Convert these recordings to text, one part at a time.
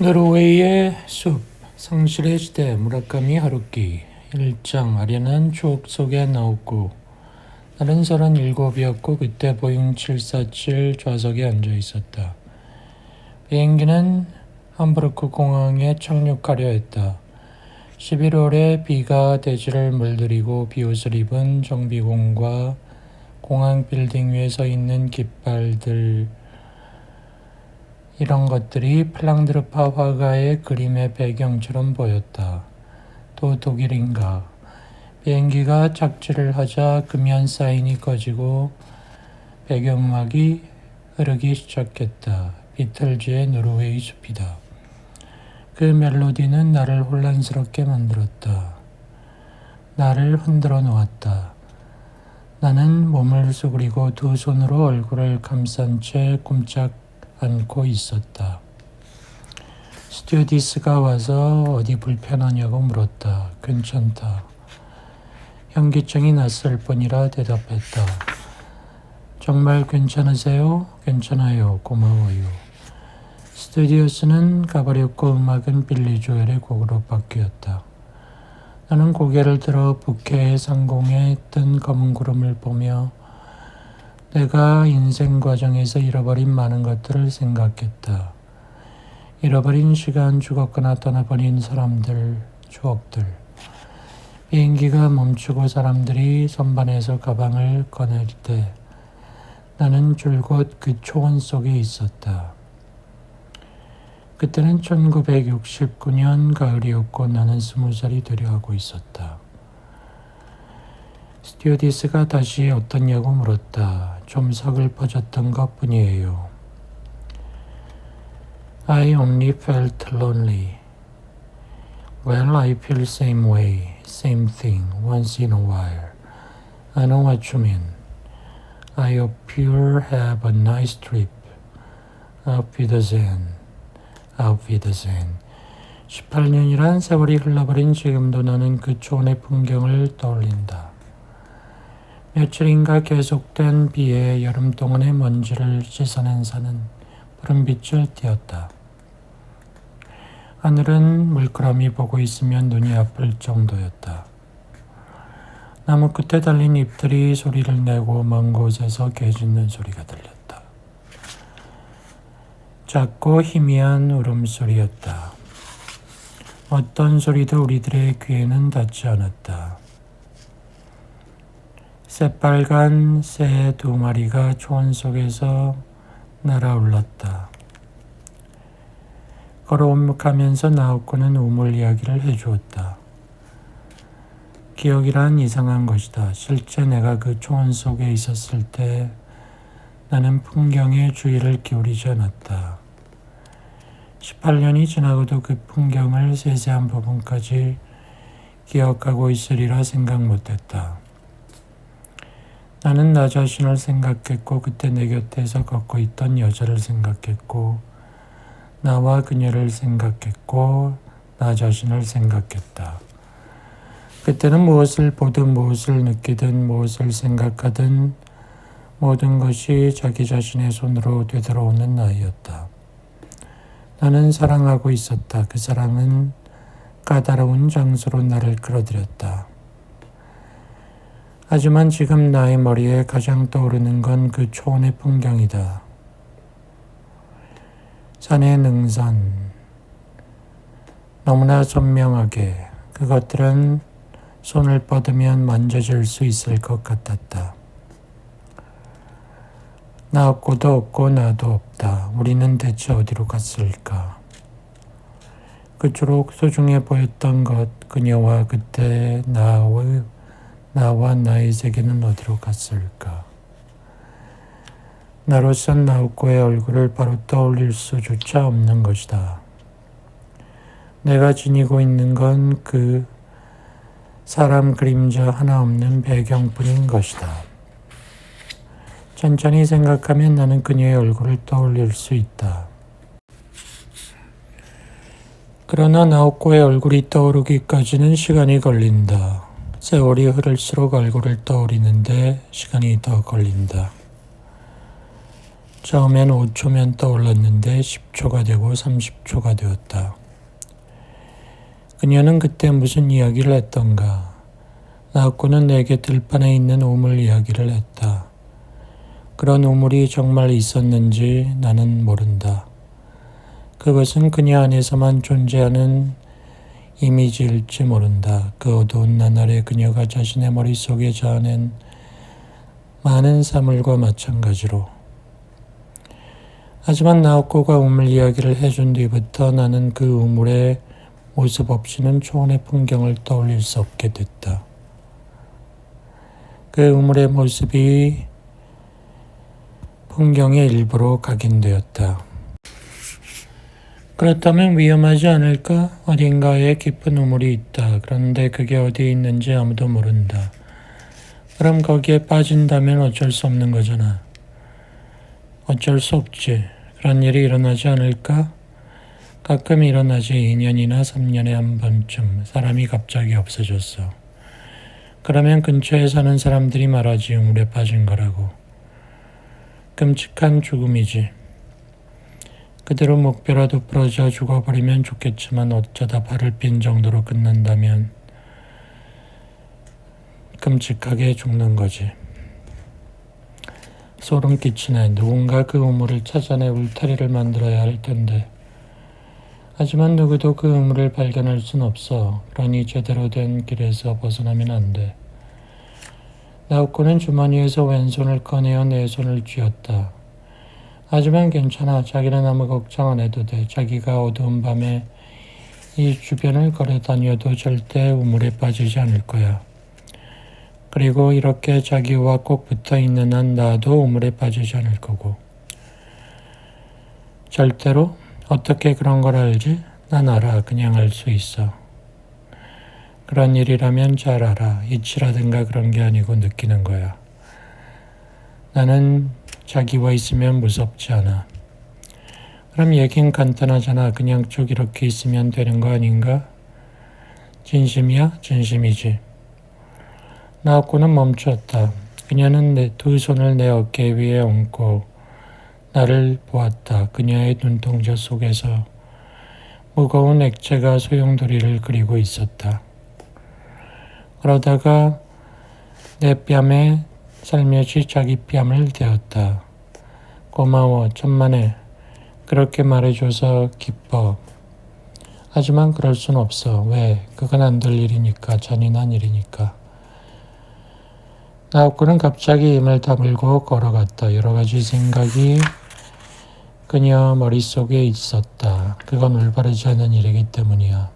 노르웨이의 숲, 상실의 시대, 무라카미 하루키 1장. 아련한 추억 속에 나오고 나는 37이었고 그때 보잉 747 좌석에 앉아 있었다. 비행기는 함부르크 공항에 착륙하려 했다. 11월에 비가 대지를 물들이고 비옷을 입은 정비공과 공항 빌딩 위에 서 있는 깃발들, 이런 것들이 플랑드르파 화가의 그림의 배경처럼 보였다. 또 독일인가. 비행기가 착지를 하자 금연 사인이 꺼지고 배경음악이 흐르기 시작했다. 비틀즈의 노르웨이 숲이다. 그 멜로디는 나를 혼란스럽게 만들었다. 나를 흔들어 놓았다. 나는 몸을 수그리고 두 손으로 얼굴을 감싼 채 꼼짝 않고 있었다. 스튜어디스가 와서 어디 불편하냐고 물었다. 괜찮다. 현기증이 났을 뿐이라 대답했다. 정말 괜찮으세요? 괜찮아요. 고마워요. 스튜디오스는 가버렸고 음악은 빌리 조엘의 곡으로 바뀌었다. 나는 고개를 들어 부케의 상공에 뜬 검은 구름을 보며 내가 인생 과정에서 잃어버린 많은 것들을 생각했다. 잃어버린 시간, 죽었거나 떠나버린 사람들, 추억들. 비행기가 멈추고 사람들이 선반에서 가방을 꺼낼 때 나는 줄곧 그 초원 속에 있었다. 그때는 1969년 가을이었고 나는 20살이 되려 하고 있었다. 스튜어디스가 다시 어떻냐고 물었다. 좀 서글퍼졌던 것 뿐이에요. I only felt lonely. Well, I feel same way, same thing, once in a while. I know what you mean. I hope you'll have a nice trip. Auf Wiedersehen. Auf Wiedersehen. 18년이란 세월이 흘러버린 지금도 나는 그 초원의 풍경을 떠올린다. 며칠인가 계속된 비에 여름 동안의 먼지를 씻어낸 산은 푸른빛을 띠었다. 하늘은 물끄러미 보고 있으면 눈이 아플 정도였다. 나무 끝에 달린 잎들이 소리를 내고 먼 곳에서 개 짖는 소리가 들렸다. 작고 희미한 울음소리였다. 어떤 소리도 우리들의 귀에는 닿지 않았다. 새빨간 새 2마리가 초원 속에서 날아올랐다. 걸어오면서 나우코는 우물 이야기를 해주었다. 기억이란 이상한 것이다. 실제 내가 그 초원 속에 있었을 때 나는 풍경에 주의를 기울이지 않았다. 18년이 지나고도 그 풍경을 세세한 부분까지 기억하고 있으리라 생각 못했다. 나는 나 자신을 생각했고 그때 내 곁에서 걷고 있던 여자를 생각했고 나와 그녀를 생각했고 나 자신을 생각했다. 그때는 무엇을 보든 무엇을 느끼든 무엇을 생각하든 모든 것이 자기 자신의 손으로 되돌아오는 나이였다. 나는 사랑하고 있었다. 그 사랑은 까다로운 장소로 나를 끌어들였다. 하지만 지금 나의 머리에 가장 떠오르는 건 그 초원의 풍경이다. 산의 능선, 너무나 선명하게 그것들은 손을 뻗으면 만져질 수 있을 것 같았다. 나 없고도 없고 나도 없다. 우리는 대체 어디로 갔을까? 그토록 소중해 보였던 것, 그녀와 그때 나와 나의 세계는 어디로 갔을까? 나로선 나우코의 얼굴을 바로 떠올릴 수조차 없는 것이다. 내가 지니고 있는 건 그 사람 그림자 하나 없는 배경뿐인 것이다. 천천히 생각하면 나는 그녀의 얼굴을 떠올릴 수 있다. 그러나 나우코의 얼굴이 떠오르기까지는 시간이 걸린다. 세월이 흐를수록 얼굴을 떠올리는데 시간이 더 걸린다. 처음엔 5초면 떠올랐는데 10초가 되고 30초가 되었다. 그녀는 그때 무슨 이야기를 했던가. 나하고는 내게 들판에 있는 우물 이야기를 했다. 그런 우물이 정말 있었는지 나는 모른다. 그것은 그녀 안에서만 존재하는 이미지일지 모른다. 그 어두운 나날에 그녀가 자신의 머릿속에 자아낸 많은 사물과 마찬가지로. 하지만 나오코가 우물 이야기를 해준 뒤부터 나는 그 우물의 모습 없이는 초원의 풍경을 떠올릴 수 없게 됐다. 그 우물의 모습이 풍경의 일부로 각인되었다. 그렇다면 위험하지 않을까? 어딘가에 깊은 우물이 있다. 그런데 그게 어디에 있는지 아무도 모른다. 그럼 거기에 빠진다면 어쩔 수 없는 거잖아. 어쩔 수 없지. 그런 일이 일어나지 않을까? 가끔 일어나지. 2년이나 3년에 한 번쯤 사람이 갑자기 없어졌어. 그러면 근처에 사는 사람들이 말하지 우물에 빠진 거라고. 끔찍한 죽음이지. 그대로 목뼈라도 부러져 죽어버리면 좋겠지만 어쩌다 발을 삔 정도로 끝난다면 끔찍하게 죽는 거지. 소름 끼치네. 누군가 그 우물을 찾아내 울타리를 만들어야 할 텐데. 하지만 누구도 그 우물을 발견할 순 없어. 그러니 제대로 된 길에서 벗어나면 안 돼. 나우코는 주머니에서 왼손을 꺼내어 내 손을 쥐었다. 하지만 괜찮아. 자기는 아무 걱정 안 해도 돼. 자기가 어두운 밤에 이 주변을 걸어 다녀도 절대 우물에 빠지지 않을 거야. 그리고 이렇게 자기와 꼭 붙어 있는 한 나도 우물에 빠지지 않을 거고. 절대로? 어떻게 그런 걸 알지? 난 알아. 그냥 알 수 있어. 그런 일이라면 잘 알아. 이치라든가 그런 게 아니고 느끼는 거야. 나는 자기와 있으면 무섭지 않아. 그럼 얘긴 간단하잖아. 그냥 쭉 이렇게 있으면 되는 거 아닌가? 진심이야? 진심이지. 나하고는 멈췄다. 그녀는 내 두 손을 내 어깨 위에 얹고 나를 보았다. 그녀의 눈동자 속에서 무거운 액체가 소용돌이를 그리고 있었다. 그러다가 내 뺨에 살며시 자기 뺨을 대었다. 고마워. 천만에. 그렇게 말해줘서 기뻐. 하지만 그럴 순 없어. 왜? 그건 안 될 일이니까. 잔인한 일이니까. 나우코는 갑자기 힘을 다물고 걸어갔다. 여러 가지 생각이 그녀 머릿속에 있었다. 그건 올바르지 않은 일이기 때문이야.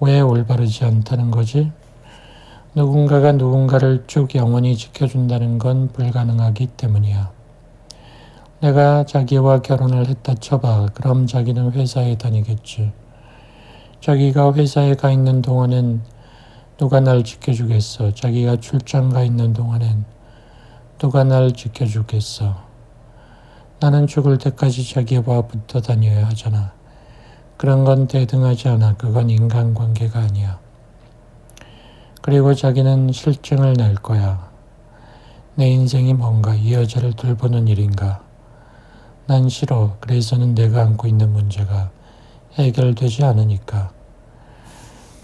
왜 올바르지 않다는 거지? 누군가가 누군가를 쭉 영원히 지켜준다는 건 불가능하기 때문이야. 내가 자기와 결혼을 했다 쳐봐. 그럼 자기는 회사에 다니겠지. 자기가 회사에 가 있는 동안엔 누가 날 지켜주겠어. 자기가 출장 가 있는 동안엔 누가 날 지켜주겠어. 나는 죽을 때까지 자기와 붙어 다녀야 하잖아. 그런 건 대등하지 않아. 그건 인간관계가 아니야. 그리고 자기는 실증을 낼 거야. 내 인생이 뭔가 이 여자를 돌보는 일인가. 난 싫어. 그래서는 내가 안고 있는 문제가 해결되지 않으니까.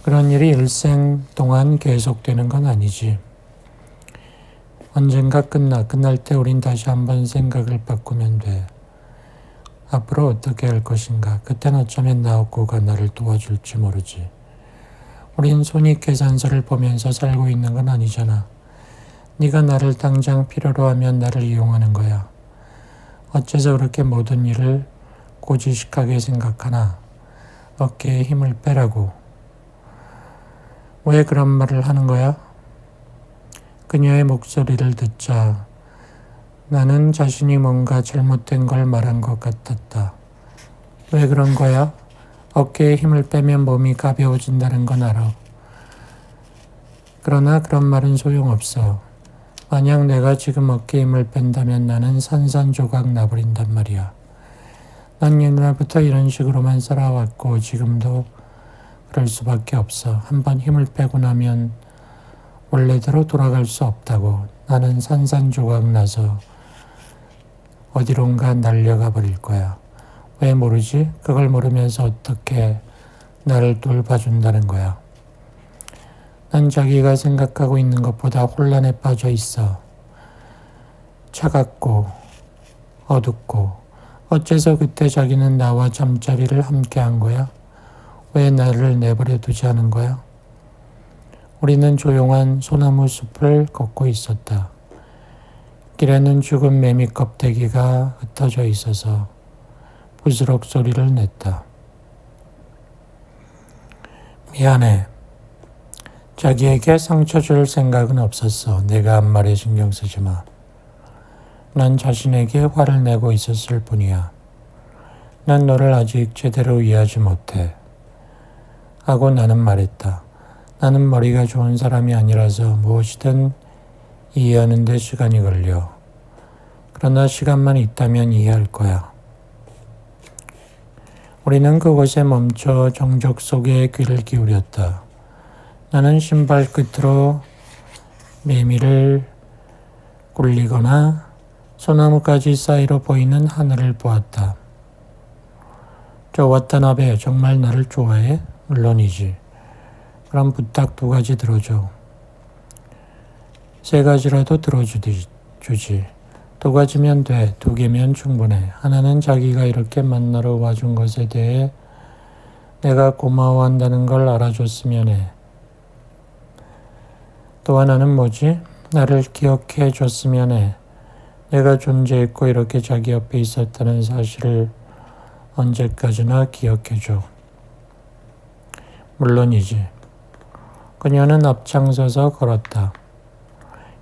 그런 일이 일생 동안 계속되는 건 아니지. 언젠가 끝날 때 우린 다시 한번 생각을 바꾸면 돼. 앞으로 어떻게 할 것인가. 그땐 어쩌면 나오코가 나를 도와줄지 모르지. 우린 손익계산서를 보면서 살고 있는 건 아니잖아. 네가 나를 당장 필요로 하면 나를 이용하는 거야. 어째서 그렇게 모든 일을 고지식하게 생각하나. 어깨에 힘을 빼라고. 왜 그런 말을 하는 거야? 그녀의 목소리를 듣자 나는 자신이 뭔가 잘못된 걸 말한 것 같았다. 왜 그런 거야? 어깨에 힘을 빼면 몸이 가벼워진다는 건 알아. 그러나 그런 말은 소용없어. 만약 내가 지금 어깨에 힘을 뺀다면 나는 산산조각 나버린단 말이야. 난 옛날부터 이런 식으로만 살아왔고 지금도 그럴 수밖에 없어. 한번 힘을 빼고 나면 원래대로 돌아갈 수 없다고. 나는 산산조각 나서 어디론가 날려가 버릴 거야. 왜 모르지? 그걸 모르면서 어떻게 나를 돌봐준다는 거야. 난 자기가 생각하고 있는 것보다 혼란에 빠져 있어. 차갑고 어둡고 어째서 그때 자기는 나와 잠자리를 함께 한 거야? 왜 나를 내버려 두지 않은 거야? 우리는 조용한 소나무 숲을 걷고 있었다. 길에는 죽은 매미 껍데기가 흩어져 있어서 부스럭 소리를 냈다. 미안해. 자기에게 상처 줄 생각은 없었어. 내가 한 말에 신경 쓰지 마. 난 자신에게 화를 내고 있었을 뿐이야. 난 너를 아직 제대로 이해하지 못해. 하고 나는 말했다. 나는 머리가 좋은 사람이 아니라서 무엇이든 이해하는 데 시간이 걸려. 그러나 시간만 있다면 이해할 거야. 우리는 그곳에 멈춰 정적 속에 귀를 기울였다. 나는 신발 끝으로 매미를 굴리거나 소나무가지 사이로 보이는 하늘을 보았다. 저 와타나베 정말 나를 좋아해? 물론이지. 그럼 부탁 2가지 들어줘. 3가지라도 들어주지. 2가지면 돼. 2개면 충분해. 하나는 자기가 이렇게 만나러 와준 것에 대해 내가 고마워한다는 걸 알아줬으면 해. 또 하나는 뭐지? 나를 기억해 줬으면 해. 내가 존재했고 이렇게 자기 옆에 있었다는 사실을 언제까지나 기억해줘. 물론이지. 그녀는 앞장서서 걸었다.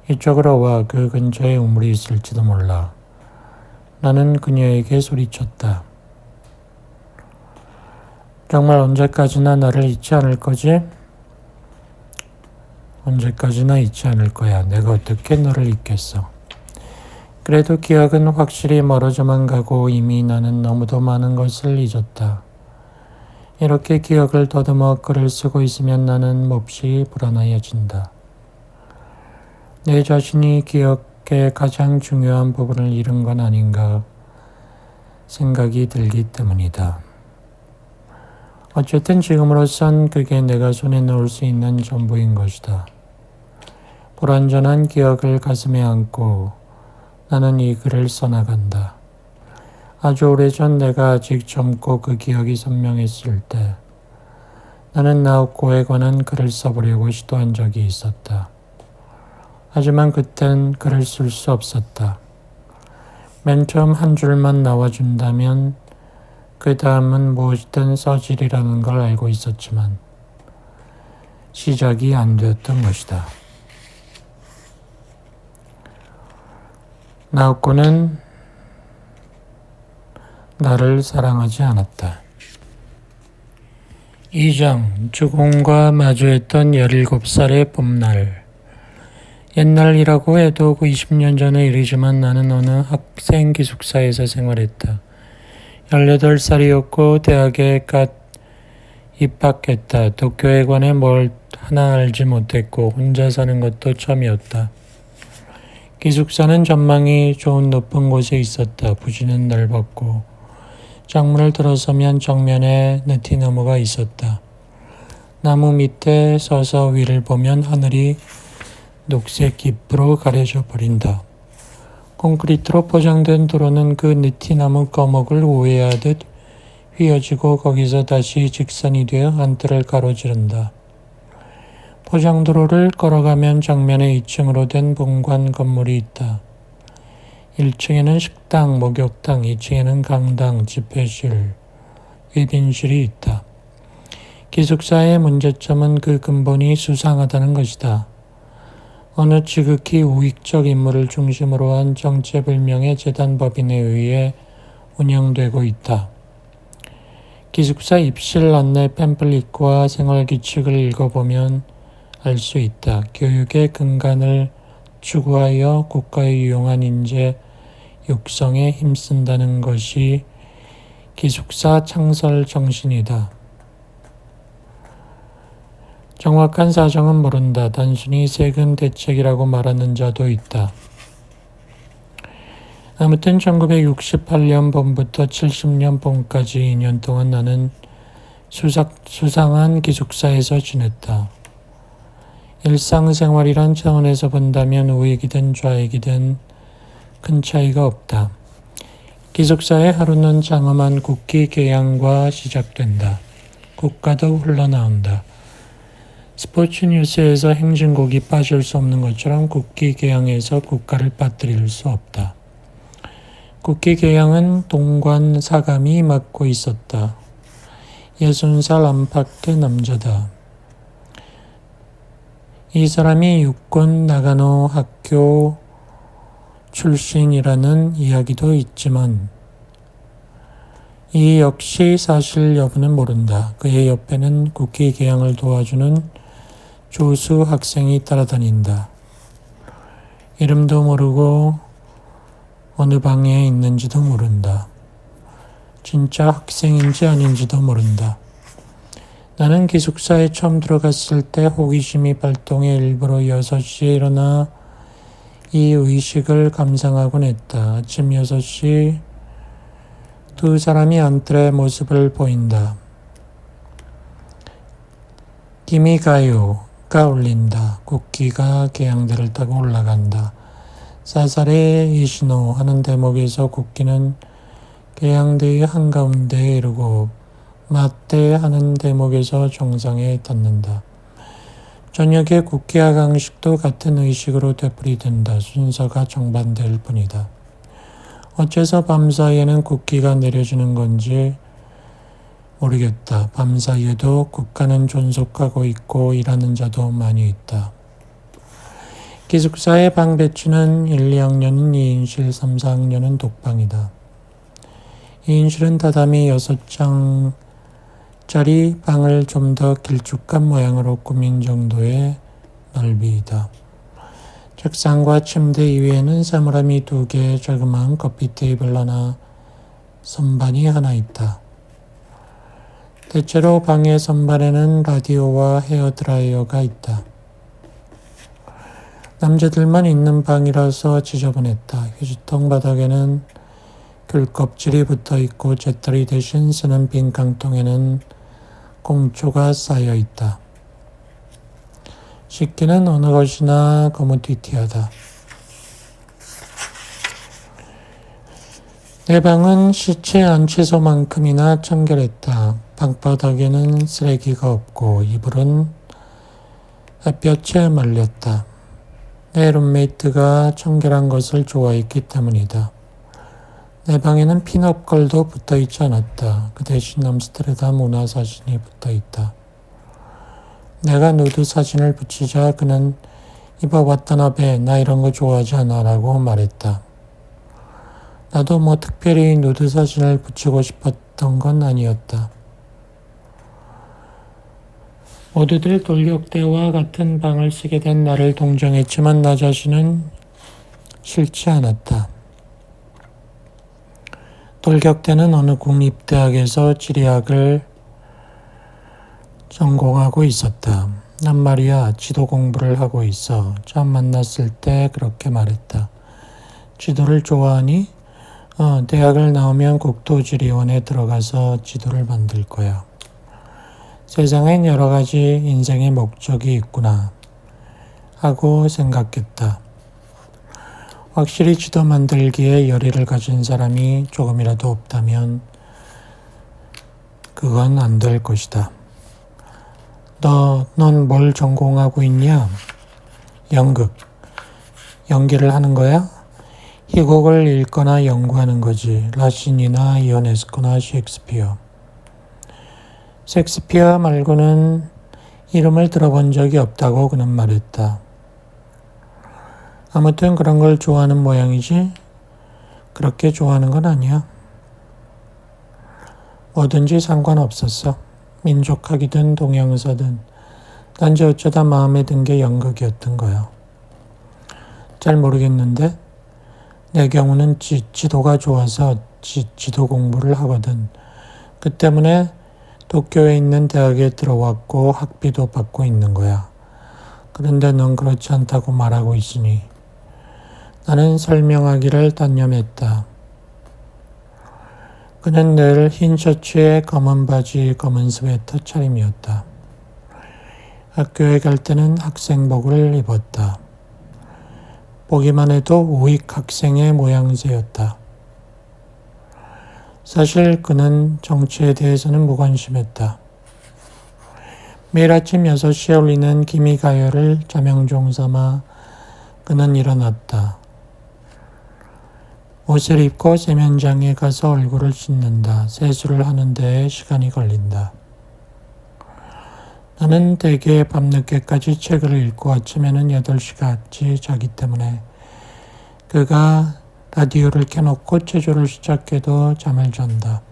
이쪽으로 와. 그 근처에 우물이 있을지도 몰라. 나는 그녀에게 소리쳤다. 정말 언제까지나 나를 잊지 않을 거지? 언제까지나 잊지 않을 거야. 내가 어떻게 너를 잊겠어. 그래도 기억은 확실히 멀어져만 가고 이미 나는 너무도 많은 것을 잊었다. 이렇게 기억을 더듬어 글을 쓰고 있으면 나는 몹시 불안해진다. 내 자신이 기억의 가장 중요한 부분을 잃은 건 아닌가 생각이 들기 때문이다. 어쨌든 지금으로선 그게 내가 손에 넣을 수 있는 전부인 것이다. 불완전한 기억을 가슴에 안고 나는 이 글을 써나간다. 아주 오래전 내가 아직 젊고 그 기억이 선명했을 때 나는 나우코에 관한 글을 써보려고 시도한 적이 있었다. 하지만 그땐 글을 쓸 수 없었다. 맨 처음 한 줄만 나와준다면 그 다음은 무엇이든 써지리라는 걸 알고 있었지만 시작이 안 되었던 것이다. 나우코는 나를 사랑하지 않았다. 2장 죽음과 마주했던 17살의 봄날. 옛날이라고 해도 20년 전의 일이지만 나는 어느 학생 기숙사에서 생활했다. 18살이었고 대학에 갓 입학했다. 도쿄에 관해 뭘 하나 알지 못했고 혼자 사는 것도 처음이었다. 기숙사는 전망이 좋은 높은 곳에 있었다. 부지는 넓었고 창문을 들어서면 정면에 느티나무가 있었다. 나무 밑에 서서 위를 보면 하늘이 녹색 잎으로 가려져 버린다. 콘크리트로 포장된 도로는 그 느티나무 거목을 우회하듯 휘어지고 거기서 다시 직선이 되어 한뜰을 가로지른다. 포장도로를 걸어가면 정면에 2층으로 된 본관 건물이 있다. 1층에는 식당, 목욕탕, 2층에는 강당, 집회실, 웨빙실이 있다. 기숙사의 문제점은 그 근본이 수상하다는 것이다. 어느 지극히 우익적 인물을 중심으로 한 정체불명의 재단법인에 의해 운영되고 있다. 기숙사 입실 안내 팸플릿과 생활규칙을 읽어보면 알 수 있다. 교육의 근간을 추구하여 국가의 유용한 인재 육성에 힘쓴다는 것이 기숙사 창설 정신이다. 정확한 사정은 모른다. 단순히 세금 대책이라고 말하는 자도 있다. 아무튼 1968년 봄부터 70년 봄까지 2년 동안 나는 수상한 기숙사에서 지냈다. 일상생활이란 차원에서 본다면 우익이든 좌익이든 큰 차이가 없다. 기숙사의 하루는 장엄한 국기 개양과 시작된다. 국가도 흘러나온다. 스포츠 뉴스에서 행진곡이 빠질 수 없는 것처럼 국기 개양에서 국가를 빠뜨릴 수 없다. 국기 개양은 동관 사감이 맡고 있었다. 60살 안팎의 남자다. 이 사람이 육군 나가노 학교 출신이라는 이야기도 있지만 이 역시 사실 여부는 모른다. 그의 옆에는 국기 개양을 도와주는 조수 학생이 따라다닌다. 이름도 모르고 어느 방에 있는지도 모른다. 진짜 학생인지 아닌지도 모른다. 나는 기숙사에 처음 들어갔을 때 호기심이 발동해 일부러 6시에 일어나 이 의식을 감상하곤 했다. 아침 6시 두 사람이 안뜰의 모습을 보인다. 기미가요가 울린다. 국기가 개양대를 타고 올라간다. 사사레 이시노 하는 대목에서 국기는 개양대의 한가운데에 이르고 맞대 하는 대목에서 정상에 닿는다. 저녁에 국기 하강식도 같은 의식으로 되풀이된다. 순서가 정반대일 뿐이다. 어째서 밤사이에는 국기가 내려지는 건지 모르겠다. 밤사이에도 국가는 존속하고 있고 일하는 자도 많이 있다. 기숙사의 방 배치는 1, 2학년은 2인실, 3, 4학년은 독방이다. 2인실은 다다미 6장짜리 방을 좀 더 길쭉한 모양으로 꾸민 정도의 넓이이다. 책상과 침대 이외에는 사물함이 2개, 자그마한 커피 테이블 하나, 선반이 하나 있다. 대체로 방의 선반에는 라디오와 헤어드라이어가 있다. 남자들만 있는 방이라서 지저분했다. 휴지통 바닥에는 귤 껍질이 붙어 있고 재떨이 대신 쓰는 빈 깡통에는 꽁초가 쌓여 있다. 씻기는 어느 것이나 거무튀튀하다. 내 방은 시체 안치소만큼이나 청결했다. 방바닥에는 쓰레기가 없고 이불은 햇볕에 말렸다. 내 룸메이트가 청결한 것을 좋아했기 때문이다. 내 방에는 핀업걸도 붙어있지 않았다. 그 대신 암스테르담 문화사진이 붙어있다. 내가 누드 사진을 붙이자 그는 이봐 왔다나베 나 이런 거 좋아하지 않아 라고 말했다. 나도 뭐 특별히 누드 사진을 붙이고 싶었던 건 아니었다. 모두들 돌격대와 같은 방을 쓰게 된 나를 동정했지만 나 자신은 싫지 않았다. 돌격대는 어느 국립대학에서 지리학을 전공하고 있었다. 난 말이야 지도 공부를 하고 있어. 처음 만났을 때 그렇게 말했다. 지도를 좋아하니? 대학을 나오면 국토지리원에 들어가서 지도를 만들 거야. 세상엔 여러 가지 인생의 목적이 있구나 하고 생각했다. 확실히 지도 만들기에 열의를 가진 사람이 조금이라도 없다면 그건 안 될 것이다. 넌 뭘 전공하고 있냐? 연극. 연기를 하는 거야? 희곡을 읽거나 연구하는 거지. 라신이나 이오네스코나 셰익스피어. 셰익스피어 말고는 이름을 들어본 적이 없다고 그는 말했다. 아무튼 그런 걸 좋아하는 모양이지 그렇게 좋아하는 건 아니야. 뭐든지 상관없었어. 민족학이든 동양사든 단지 어쩌다 마음에 든 게 연극이었던 거야. 잘 모르겠는데 내 경우는 지도가 좋아서 지도 공부를 하거든. 그 때문에 도쿄에 있는 대학에 들어왔고 학비도 받고 있는 거야. 그런데 넌 그렇지 않다고 말하고 있으니 나는 설명하기를 단념했다. 그는 늘 흰 셔츠에 검은 바지, 검은 스웨터 차림이었다. 학교에 갈 때는 학생복을 입었다. 보기만 해도 우익 학생의 모양새였다. 사실 그는 정치에 대해서는 무관심했다. 매일 아침 6시에 울리는 기미가요를 자명종 삼아 그는 일어났다. 옷을 입고 세면장에 가서 얼굴을 씻는다. 세수를 하는 데에 시간이 걸린다. 나는 대개 밤늦게까지 책을 읽고 아침에는 8시까지 자기 때문에 그가 라디오를 켜놓고 체조를 시작해도 잠을 잔다.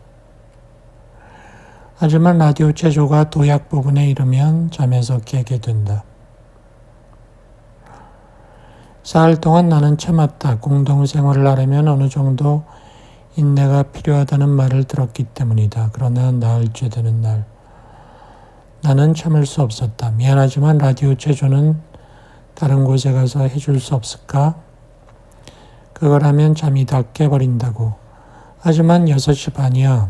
하지만 라디오 체조가 도약 부분에 이르면 잠에서 깨게 된다. 사흘 동안 나는 참았다. 공동생활을 하려면 어느 정도 인내가 필요하다는 말을 들었기 때문이다. 그러나 나흘째 되는 날 나는 참을 수 없었다. 미안하지만 라디오 체조는 다른 곳에 가서 해줄 수 없을까? 그걸 하면 잠이 다 깨버린다고. 하지만 6시 반이야.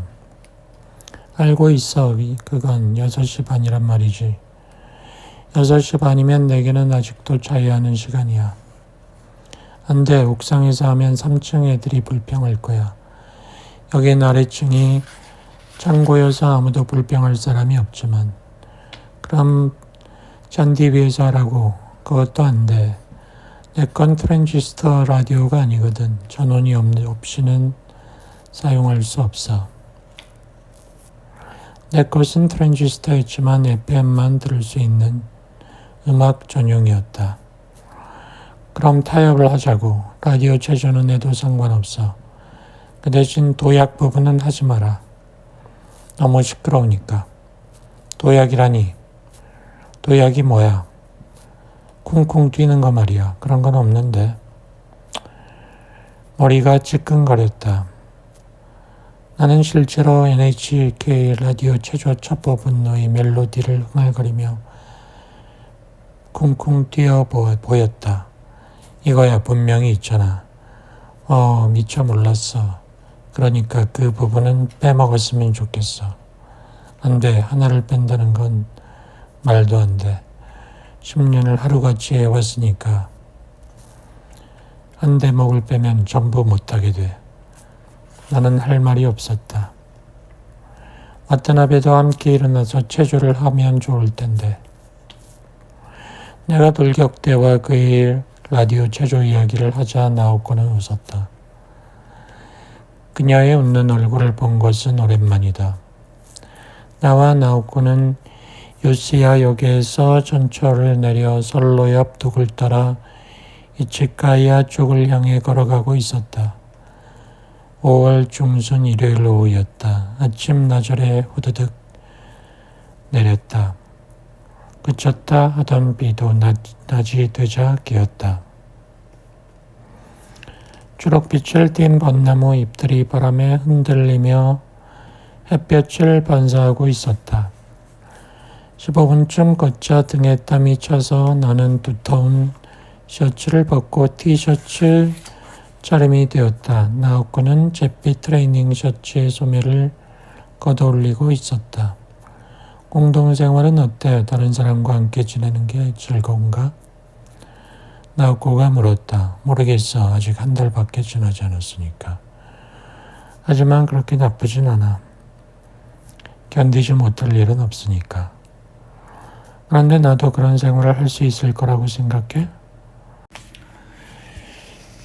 알고 있어. 그건 6시 반이란 말이지. 6시 반이면 내게는 아직도 자야 하는 시간이야. 안 돼. 옥상에서 하면 3층 애들이 불평할 거야. 여긴 아래층이 창고여서 아무도 불평할 사람이 없지만. 그럼 잔디 위에서 하라고. 그것도 안 돼. 내 건 트랜지스터 라디오가 아니거든. 전원이 없이는 사용할 수 없어. 내 것은 트랜지스터였지만 FM만 들을 수 있는 음악 전용이었다. 그럼 타협을 하자고. 라디오 체조는 해도 상관없어. 그 대신 도약 부분은 하지 마라. 너무 시끄러우니까. 도약이라니. 도약이 뭐야? 쿵쿵 뛰는 거 말이야. 그런 건 없는데. 머리가 찌끈거렸다. 나는 실제로 NHK 라디오 체조 첫 부분의 멜로디를 흥얼거리며 쿵쿵 뛰어 보였다. 이거야 분명히 있잖아. 미처 몰랐어. 그러니까 그 부분은 빼먹었으면 좋겠어. 안 돼. 하나를 뺀다는 건 말도 안 돼. 10년을 하루같이 해왔으니까 한 대목을 빼면 전부 못하게 돼. 나는 할 말이 없었다. 와타나베도 함께 일어나서 체조를 하면 좋을 텐데. 내가 돌격대와 그의 라디오 체조 이야기를 하자 나오코는 웃었다. 그녀의 웃는 얼굴을 본 것은 오랜만이다. 나와 나오코는 요시야 역에서 전철을 내려 선로 옆 둑을 따라 이치카야 쪽을 향해 걸어가고 있었다. 5월 중순 일요일 오후였다. 아침 나절에 후드득 내렸다. 그쳤다 하던 비도 낮이 되자 개었다. 초록빛을 띤 벚나무 잎들이 바람에 흔들리며 햇볕을 반사하고 있었다. 15분쯤 걷자 등에 땀이 차서 나는 두터운 셔츠를 벗고 티셔츠 차림이 되었다. 나오코는 잿빛 트레이닝 셔츠의 소매를 걷어올리고 있었다. 공동생활은 어때? 다른 사람과 함께 지내는 게 즐거운가? 나오코가 물었다. 모르겠어. 아직 한 달밖에 지나지 않았으니까. 하지만 그렇게 나쁘진 않아. 견디지 못할 일은 없으니까. 그런데 나도 그런 생활을 할 수 있을 거라고 생각해?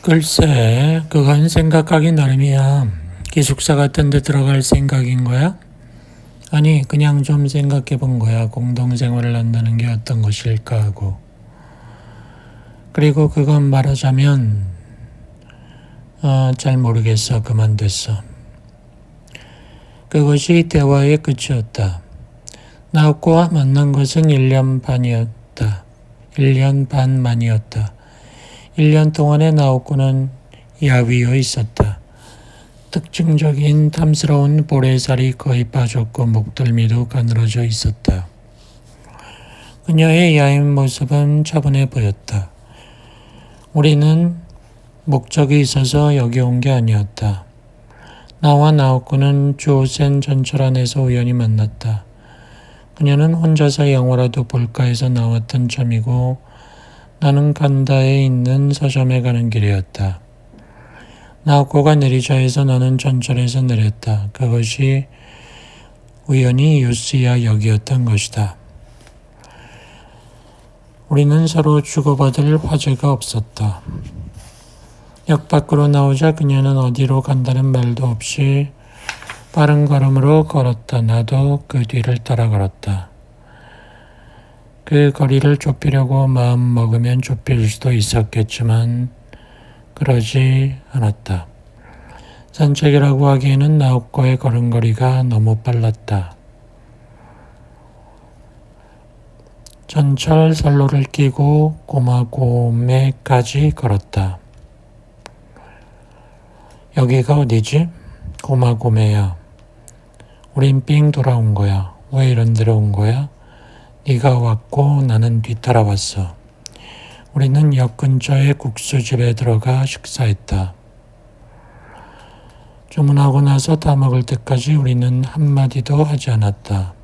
글쎄, 그건 생각하기 나름이야. 기숙사 같은 데 들어갈 생각인 거야? 아니, 그냥 좀 생각해 본 거야. 공동생활을 한다는 게 어떤 것일까 하고. 그리고 그건 말하자면 잘 모르겠어. 그만뒀어. 그것이 대화의 끝이었다. 나오코와 만난 것은 1년 반이었다. 1년 반 만이었다. 1년 동안에 나오코는 야위어 있었다. 특징적인 탐스러운 볼에살이 거의 빠졌고 목덜미도 가늘어져 있었다. 그녀의 야인 모습은 차분해 보였다. 우리는 목적이 있어서 여기 온 게 아니었다. 나와 나오코는 주오센 전철 안에서 우연히 만났다. 그녀는 혼자서 영화라도 볼까 해서 나왔던 참이고 나는 간다에 있는 서점에 가는 길이었다. 나오코가 내리자 해서 나는 전철에서 내렸다. 그것이 우연히 유스야 역이었던 것이다. 우리는 서로 주고받을 화제가 없었다. 역 밖으로 나오자 그녀는 어디로 간다는 말도 없이 빠른 걸음으로 걸었다. 나도 그 뒤를 따라 걸었다. 그 거리를 좁히려고 마음 먹으면 좁힐 수도 있었겠지만 그러지 않았다. 산책이라고 하기에는 나옥과의 걸음걸이가 너무 빨랐다. 전철 선로를 끼고 고마고메까지 걸었다. 여기가 어디지? 고마고메야. 우린 삥 돌아온 거야. 왜 이런 데로 온 거야? 네가 왔고 나는 뒤따라왔어. 우리는 역 근처의 국수집에 들어가 식사했다. 주문하고 나서 다 먹을 때까지 우리는 한마디도 하지 않았다.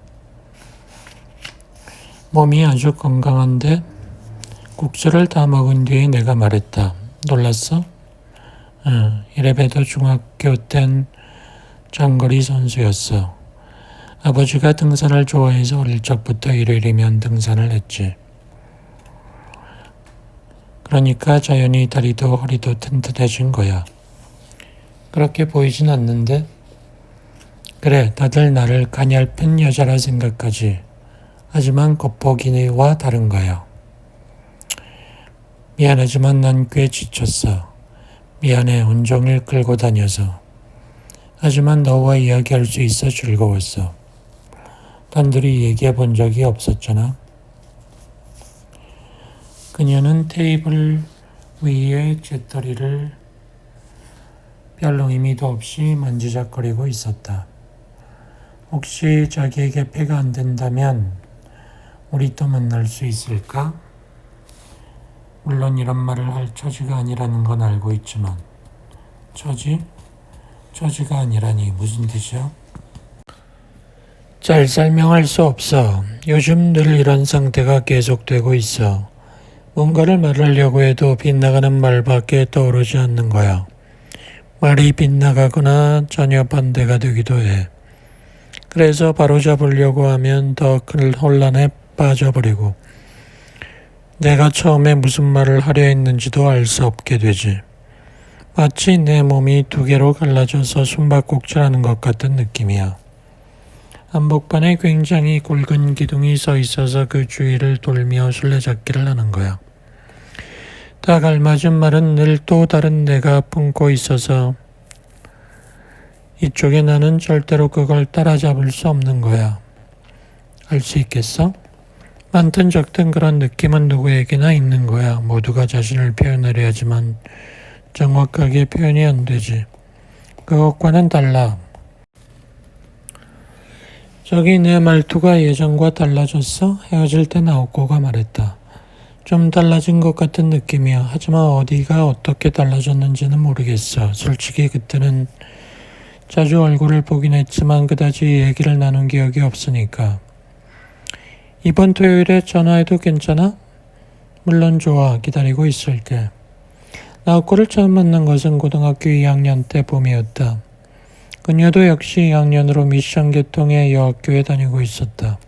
몸이 아주 건강한데? 국수를 다 먹은 뒤에 내가 말했다. 놀랐어? 응, 이래봬도 중학교 땐 장거리 선수였어. 아버지가 등산을 좋아해서 어릴 적부터 일요일이면 등산을 했지. 그러니까 자연히 다리도 허리도 튼튼해진 거야. 그렇게 보이진 않는데? 그래, 다들 나를 가냘픈 여자라 생각하지. 하지만 겉보기와 다른 거야. 미안하지만 난 꽤 지쳤어. 미안해, 온종일 끌고 다녀서. 하지만 너와 이야기할 수 있어 즐거웠어. 단둘이 얘기해 본 적이 없었잖아. 그녀는 테이블 위에 재떨이를 별로 의미도 없이 만지작거리고 있었다. 혹시 자기에게 폐가 안 된다면 우리 또 만날 수 있을까? 물론 이런 말을 할 처지가 아니라는 건 알고 있지만 처지? 처지가 아니라니 무슨 뜻이야? 잘 설명할 수 없어. 요즘 늘 이런 상태가 계속되고 있어. 뭔가를 말하려고 해도 빗나가는 말밖에 떠오르지 않는 거야. 말이 빗나가거나 전혀 반대가 되기도 해. 그래서 바로잡으려고 하면 더 큰 혼란에 빠져버리고 내가 처음에 무슨 말을 하려 했는지도 알 수 없게 되지. 마치 내 몸이 두 개로 갈라져서 숨바꼭질하는 것 같은 느낌이야. 한복판에 굉장히 굵은 기둥이 서 있어서 그 주위를 돌며 술래잡기를 하는 거야. 딱 알맞은 말은 늘 또 다른 내가 품고 있어서 이쪽에 나는 절대로 그걸 따라잡을 수 없는 거야. 알 수 있겠어? 많든 적든 그런 느낌은 누구에게나 있는 거야. 모두가 자신을 표현하려 하지만 정확하게 표현이 안 되지. 그것과는 달라. 저기 내 말투가 예전과 달라졌어? 헤어질 때 나오코가 말했다. 좀 달라진 것 같은 느낌이야. 하지만 어디가 어떻게 달라졌는지는 모르겠어. 솔직히 그때는 자주 얼굴을 보긴 했지만 그다지 얘기를 나눈 기억이 없으니까. 이번 토요일에 전화해도 괜찮아? 물론 좋아. 기다리고 있을게. 나오코를 처음 만난 것은 고등학교 2학년 때 봄이었다. 그녀도 역시 2학년으로 미션 계통의 여학교에 다니고 있었다.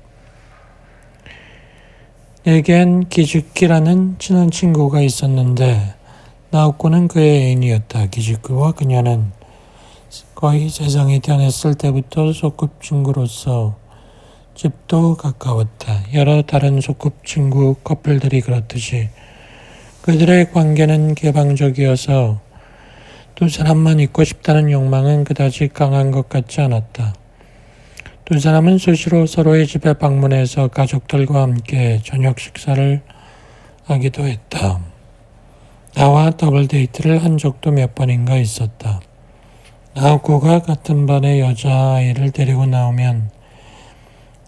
내겐 기즈키라는 친한 친구가 있었는데 나오코는 그의 애인이었다. 기즈키와 그녀는 거의 세상에 태어났을 때부터 소꿉친구로서 집도 가까웠다. 여러 다른 소꿉친구 커플들이 그렇듯이 그들의 관계는 개방적이어서 두 사람만 있고 싶다는 욕망은 그다지 강한 것 같지 않았다. 두 사람은 수시로 서로의 집에 방문해서 가족들과 함께 저녁 식사를 하기도 했다. 나와 더블 데이트를 한 적도 몇 번인가 있었다. 나오코가 같은 반의 여자아이를 데리고 나오면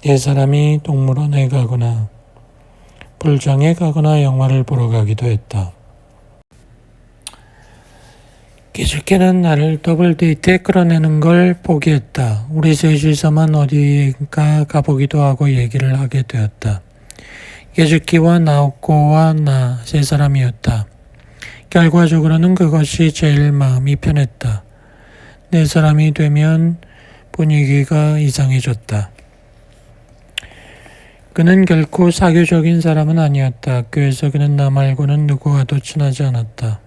네 사람이 동물원에 가거나 불장에 가거나 영화를 보러 가기도 했다. 기죽기는 나를 더블 데이트에 끌어내는 걸 포기했다. 우리 셋이서만 어디가 가보기도 하고 얘기를 하게 되었다. 기죽기와 나오코와 나 세 사람이었다. 결과적으로는 그것이 제일 마음이 편했다. 네 사람이 되면 분위기가 이상해졌다. 그는 결코 사교적인 사람은 아니었다. 학교에서 그는 나 말고는 누구와도 친하지 않았다.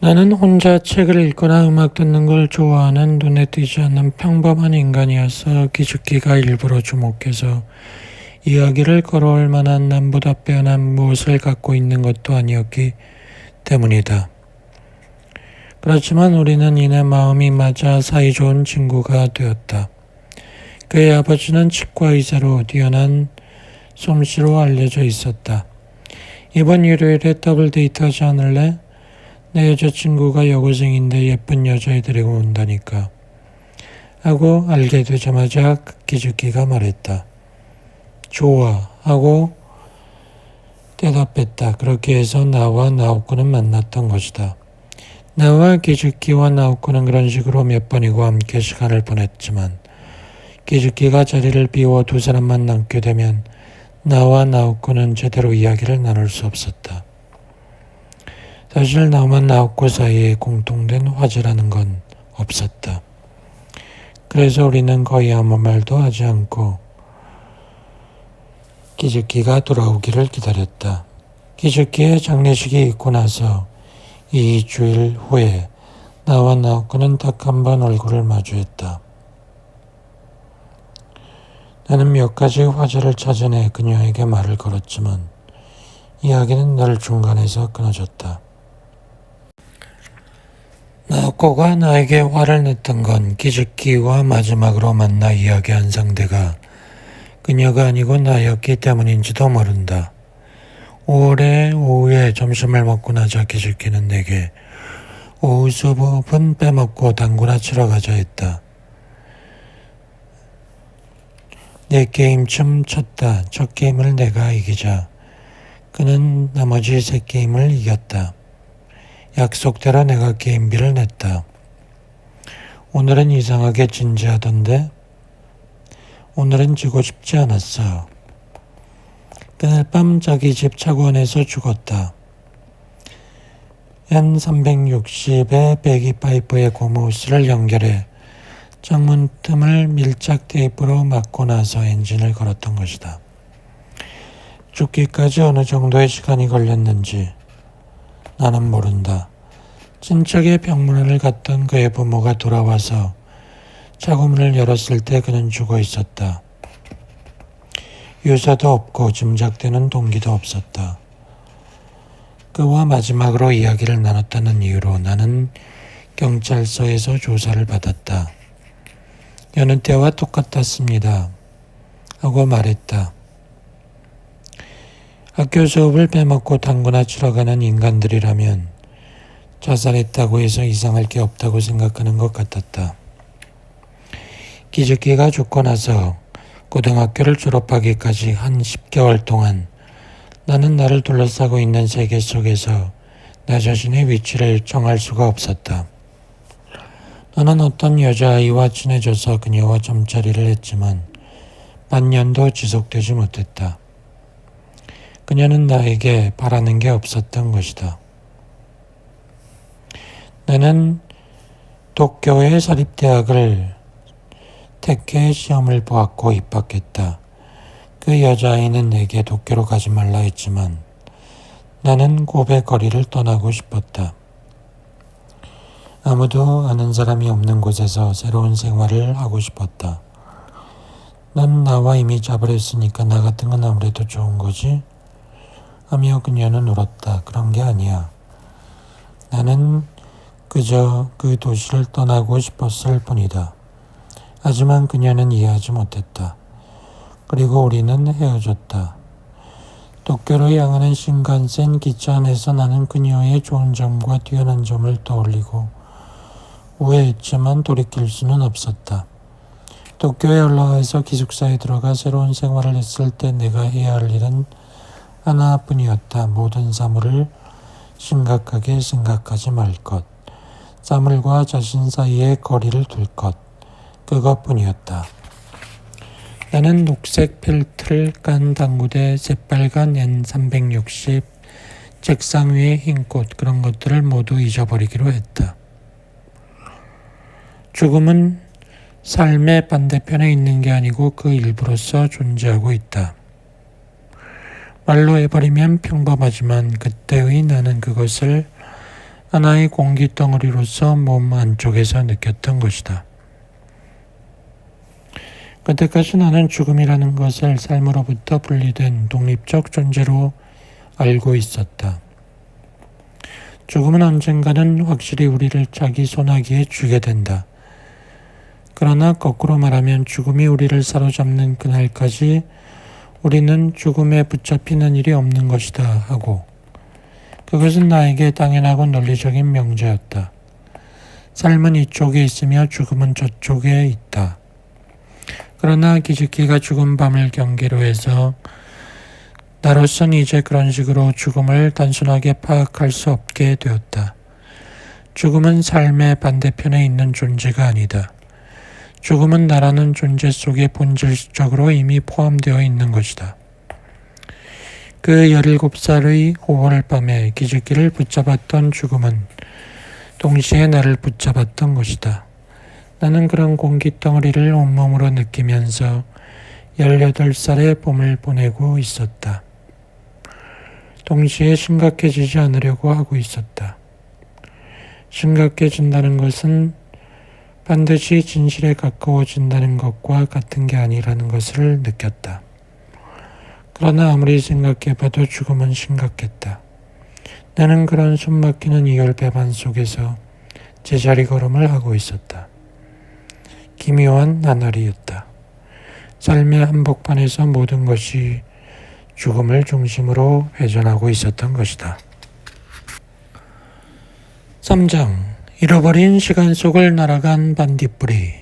나는 혼자 책을 읽거나 음악 듣는 걸 좋아하는 눈에 띄지 않는 평범한 인간이어서 기죽기가 일부러 주목해서 이야기를 걸어올 만한 남보다 빼어난 무엇을 갖고 있는 것도 아니었기 때문이다. 그렇지만 우리는 이내 마음이 맞아 사이좋은 친구가 되었다. 그의 아버지는 치과 의사로 뛰어난 솜씨로 알려져 있었다. 이번 일요일에 더블 데이트하지 않을래? 내 여자친구가 여고생인데 예쁜 여자애 데리고 온다니까. 하고 알게 되자마자 기죽기가 말했다. 좋아 하고 대답했다. 그렇게 해서 나와 나오코는 만났던 것이다. 나와 기죽기와 나오코는 그런 식으로 몇 번이고 함께 시간을 보냈지만 기죽기가 자리를 비워 두 사람만 남게 되면 나와 나오코는 제대로 이야기를 나눌 수 없었다. 사실 나와 나오코 사이에 공통된 화제라는 건 없었다. 그래서 우리는 거의 아무 말도 하지 않고 기죽기가 돌아오기를 기다렸다. 기죽기의 장례식이 있고 나서 2주일 후에 나와 나오코는 딱 한 번 얼굴을 마주했다. 나는 몇 가지 화제를 찾아내 그녀에게 말을 걸었지만 이야기는 늘 중간에서 끊어졌다. 나오코가 나에게 화를 냈던 건 기죽기와 마지막으로 만나 이야기한 상대가 그녀가 아니고 나였기 때문인지도 모른다. 5월에 오후에 점심을 먹고 나자 기죽기는 내게 오후 수업은 빼먹고 당구나 치러 가자 했다. 내 게임 좀 쳤다. 첫 게임을 내가 이기자. 그는 나머지 세 게임을 이겼다. 약속대로 내가 게임비를 냈다. 오늘은 이상하게 진지하던데? 오늘은 지고 싶지 않았어. 그날 밤 자기 집 차고원에서 죽었다. N360에 배기 파이프에 고무호스를 연결해 창문 틈을 밀착 테이프로 막고 나서 엔진을 걸었던 것이다. 죽기까지 어느 정도의 시간이 걸렸는지 나는 모른다. 친척의 병문안을 갔던 그의 부모가 돌아와서 차고문을 열었을 때 그는 죽어 있었다. 유서도 없고 짐작되는 동기도 없었다. 그와 마지막으로 이야기를 나눴다는 이유로 나는 경찰서에서 조사를 받았다. 여느 때와 똑같았습니다. 하고 말했다. 학교 수업을 빼먹고 당구나 치러 가는 인간들이라면 자살했다고 해서 이상할 게 없다고 생각하는 것 같았다. 기죽기가 죽고 나서 고등학교를 졸업하기까지 한 10개월 동안 나는 나를 둘러싸고 있는 세계 속에서 나 자신의 위치를 정할 수가 없었다. 나는 어떤 여자아이와 친해져서 그녀와 잠자리를 했지만 반년도 지속되지 못했다. 그녀는 나에게 바라는 게 없었던 것이다. 나는 도쿄의 사립대학을 택해 시험을 보았고 입학했다. 그 여자아이는 내게 도쿄로 가지 말라 했지만 나는 고베 거리를 떠나고 싶었다. 아무도 아는 사람이 없는 곳에서 새로운 생활을 하고 싶었다. 넌 나와 이미 잡으랬으니까 나 같은 건 아무래도 좋은 거지? 하며 그녀는 울었다. 그런 게 아니야. 나는 그저 그 도시를 떠나고 싶었을 뿐이다. 하지만 그녀는 이해하지 못했다. 그리고 우리는 헤어졌다. 도쿄로 향하는 신칸센 기차 안에서 나는 그녀의 좋은 점과 뛰어난 점을 떠올리고 후회했지만 돌이킬 수는 없었다. 도쿄에 올라와서 기숙사에 들어가 새로운 생활을 했을 때 내가 해야 할 일은 하나뿐이었다. 모든 사물을 심각하게 생각하지 말 것, 사물과 자신 사이에 거리를 둘 것, 그것뿐이었다. 나는 녹색 펠트를 깐 당구대, 새빨간 N360, 책상 위에 흰 꽃, 그런 것들을 모두 잊어버리기로 했다. 죽음은 삶의 반대편에 있는 게 아니고 그 일부로서 존재하고 있다. 말로 해버리면 평범하지만 그때의 나는 그것을 하나의 공기덩어리로서 몸 안쪽에서 느꼈던 것이다. 그때까지 나는 죽음이라는 것을 삶으로부터 분리된 독립적 존재로 알고 있었다. 죽음은 언젠가는 확실히 우리를 자기 손아귀에 쥐게 된다. 그러나 거꾸로 말하면 죽음이 우리를 사로잡는 그날까지 우리는 죽음에 붙잡히는 일이 없는 것이다 하고, 그것은 나에게 당연하고 논리적인 명제였다. 삶은 이쪽에 있으며 죽음은 저쪽에 있다. 그러나 기즈키가 죽은 밤을 경계로 해서 나로선 이제 그런 식으로 죽음을 단순하게 파악할 수 없게 되었다. 죽음은 삶의 반대편에 있는 존재가 아니다. 죽음은 나라는 존재 속에 본질적으로 이미 포함되어 있는 것이다. 그 17살의 5월 밤에 기즈키를 붙잡았던 죽음은 동시에 나를 붙잡았던 것이다. 나는 그런 공기덩어리를 온몸으로 느끼면서 18살의 봄을 보내고 있었다. 동시에 심각해지지 않으려고 하고 있었다. 심각해진다는 것은 반드시 진실에 가까워진다는 것과 같은 게 아니라는 것을 느꼈다. 그러나 아무리 생각해봐도 죽음은 심각했다. 나는 그런 숨막히는 이열배반 속에서 제자리 걸음을 하고 있었다. 기묘한 나날이었다. 삶의 한복판에서 모든 것이 죽음을 중심으로 회전하고 있었던 것이다. 3장. 잃어버린 시간 속을 날아간 반딧불이.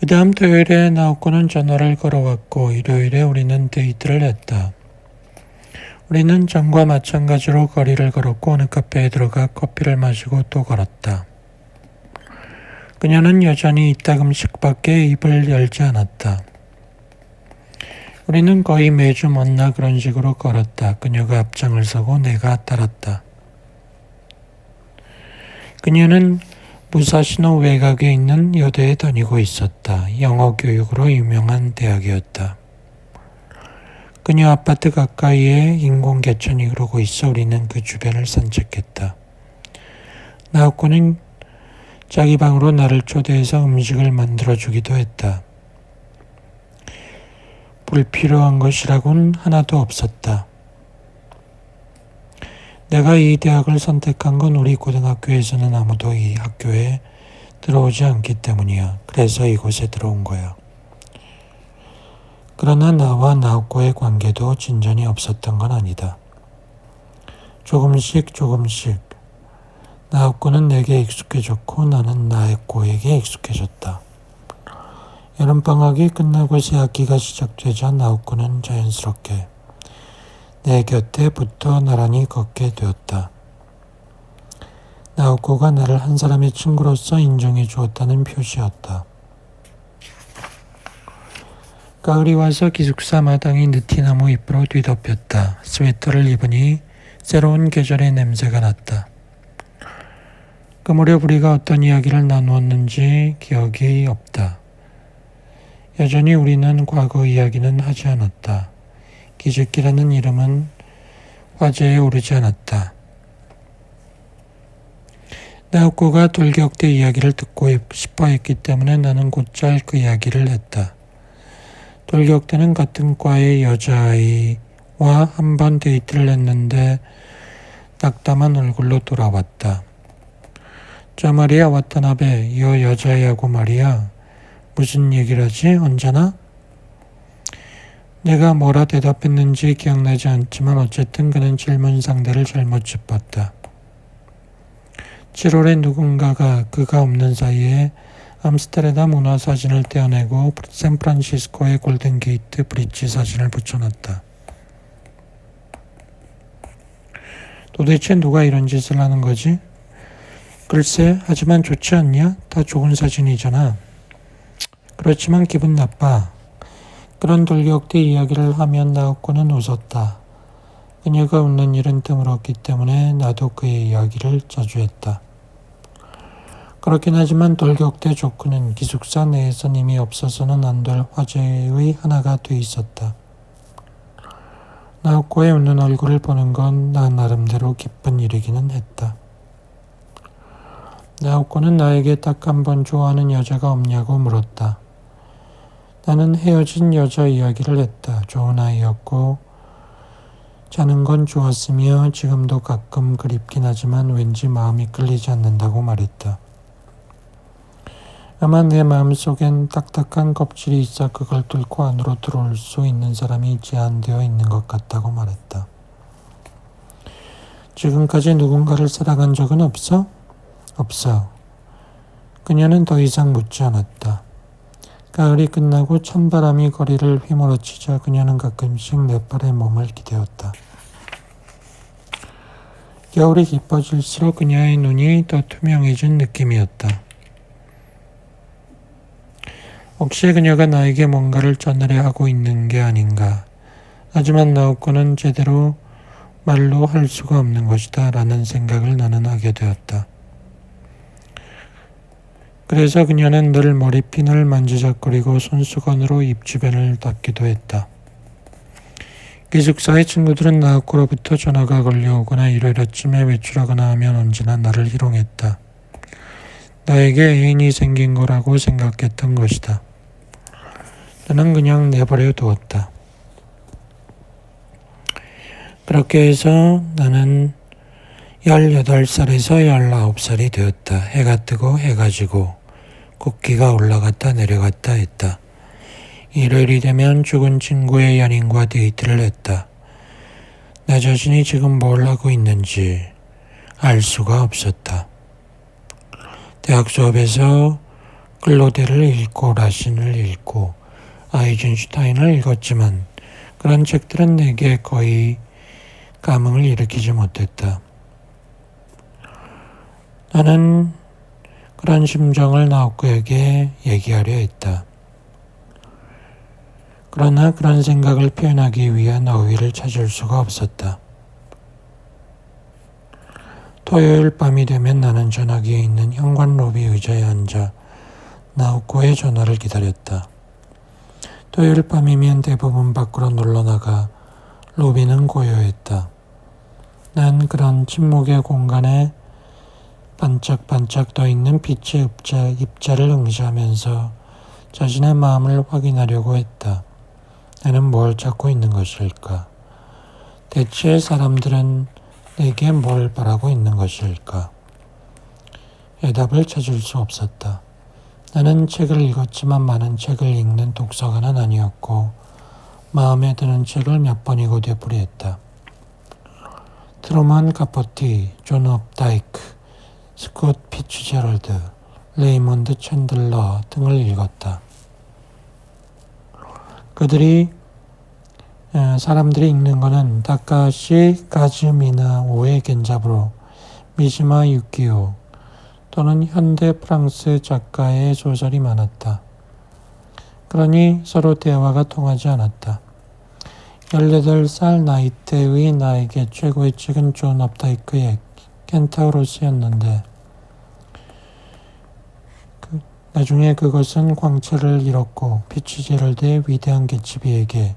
그 다음 토요일에 나오코는 전화를 걸어왔고 일요일에 우리는 데이트를 했다. 우리는 전과 마찬가지로 거리를 걸었고 어느 카페에 들어가 커피를 마시고 또 걸었다. 그녀는 여전히 이따금씩밖에 입을 열지 않았다. 우리는 거의 매주 만나 그런 식으로 걸었다. 그녀가 앞장을 서고 내가 따랐다. 그녀는 무사시노 외곽에 있는 여대에 다니고 있었다. 영어 교육으로 유명한 대학이었다. 그녀 아파트 가까이에 인공 개천이 흐르고 있어 우리는 그 주변을 산책했다. 나오코는 자기 방으로 나를 초대해서 음식을 만들어주기도 했다. 불필요한 것이라고는 하나도 없었다. 내가 이 대학을 선택한 건 우리 고등학교에서는 아무도 이 학교에 들어오지 않기 때문이야. 그래서 이곳에 들어온 거야. 그러나 나와 나오코의 관계도 진전이 없었던 건 아니다. 조금씩 나오코는 내게 익숙해졌고 나는 나오코에게 익숙해졌다. 여름방학이 끝나고 새학기가 시작되자 나오코는 자연스럽게 내 곁에 붙어 나란히 걷게 되었다. 나오코가 나를 한 사람의 친구로서 인정해 주었다는 표시였다. 가을이 와서 기숙사 마당이 느티나무 잎으로 뒤덮였다. 스웨터를 입으니 새로운 계절의 냄새가 났다. 그 무렵 우리가 어떤 이야기를 나누었는지 기억이 없다. 여전히 우리는 과거 이야기는 하지 않았다. 기즈키라는 이름은 화제에 오르지 않았다. 나오코가 돌격대 이야기를 듣고 싶어 했기 때문에 나는 곧잘 그 이야기를 했다. 돌격대는 같은 과의 여자아이와 한 번 데이트를 했는데 낙담한 얼굴로 돌아왔다. 저 말이야 와타나베, 이 여자애하고 말이야. 무슨 얘기를 하지? 언제나? 내가 뭐라 대답했는지 기억나지 않지만 어쨌든 그는 질문 상대를 잘못 짚었다. 7월에 누군가가 그가 없는 사이에 암스테르담 운하 사진을 떼어내고 샌프란시스코의 골든게이트 브릿지 사진을 붙여놨다. 도대체 누가 이런 짓을 하는 거지? 글쎄, 하지만 좋지 않냐? 다 좋은 사진이잖아. 그렇지만 기분 나빠. 그런 돌격대 이야기를 하면 나오고는 웃었다. 그녀가 웃는 일은 드물었기 때문에 나도 그의 이야기를 자주 했다. 그렇긴 하지만 돌격대 조크는 기숙사 내에선 이미 없어서는 안 될 화제의 하나가 돼 있었다. 나오코의 웃는 얼굴을 보는 건 나 나름대로 기쁜 일이기는 했다. 나오코는 나에게 딱 한 번 좋아하는 여자가 없냐고 물었다. 나는 헤어진 여자 이야기를 했다. 좋은 아이였고 자는 건 좋았으며 지금도 가끔 그립긴 하지만 왠지 마음이 끌리지 않는다고 말했다. 아마 내 마음속엔 딱딱한 껍질이 있어 그걸 뚫고 안으로 들어올 수 있는 사람이 제한되어 있는 것 같다고 말했다. 지금까지 누군가를 사랑한 적은 없어? 없어. 그녀는 더 이상 묻지 않았다. 가을이 끝나고 찬바람이 거리를 휘몰아치자 그녀는 가끔씩 내 팔에 몸을 기대었다. 겨울이 깊어질수록 그녀의 눈이 더 투명해진 느낌이었다. 혹시 그녀가 나에게 뭔가를 전하려 하고 있는 게 아닌가. 하지만 나오코는 제대로 말로 할 수가 없는 것이다 라는 생각을 나는 하게 되었다. 그래서 그녀는 늘 머리핀을 만지작거리고 손수건으로 입 주변을 닦기도 했다. 기숙사의 친구들은 나오코로부터 전화가 걸려오거나 일요일쯤에 외출하거나 하면 언제나 나를 희롱했다. 나에게 애인이 생긴 거라고 생각했던 것이다. 나는 그냥 내버려 두었다. 그렇게 해서 나는 18살에서 19살이 되었다. 해가 뜨고 해가 지고 국기가 올라갔다 내려갔다 했다. 일요일이 되면 죽은 친구의 연인과 데이트를 했다. 나 자신이 지금 뭘 하고 있는지 알 수가 없었다. 대학 수업에서 클로데를 읽고 라신을 읽고 아이젠슈타인을 읽었지만 그런 책들은 내게 거의 감흥을 일으키지 못했다. 나는 그런 심정을 나오코에게 얘기하려 했다. 그러나 그런 생각을 표현하기 위한 어휘를 찾을 수가 없었다. 토요일 밤이 되면 나는 전화기에 있는 현관 로비 의자에 앉아 나오코의 전화를 기다렸다. 토요일 밤이면 대부분 밖으로 놀러나가 로비는 고요했다. 난 그런 침묵의 공간에 반짝반짝 떠있는 빛의 입자를 응시하면서 자신의 마음을 확인하려고 했다. 나는 뭘 찾고 있는 것일까? 대체 사람들은 내게 뭘 바라고 있는 것일까? 해답을 찾을 수 없었다. 나는 책을 읽었지만 많은 책을 읽는 독서가는 아니었고 마음에 드는 책을 몇 번이고 되풀이했다. 트루먼 카포티, 존 업다이크, 스콧 피츠제럴드, 레이몬드 챈들러 등을 읽었다. 사람들이 읽는 것은 다카시 가즈미나 오에 겐자부로, 미시마 유키오 또는 현대 프랑스 작가의 소설이 많았다. 그러니 서로 대화가 통하지 않았다. 18살 나이 때의 나에게 최고의 책은 존 업다이크의 켄타우로스였는데 나중에 그것은 광채를 잃었고 피츠제럴드의 위대한 개츠비에게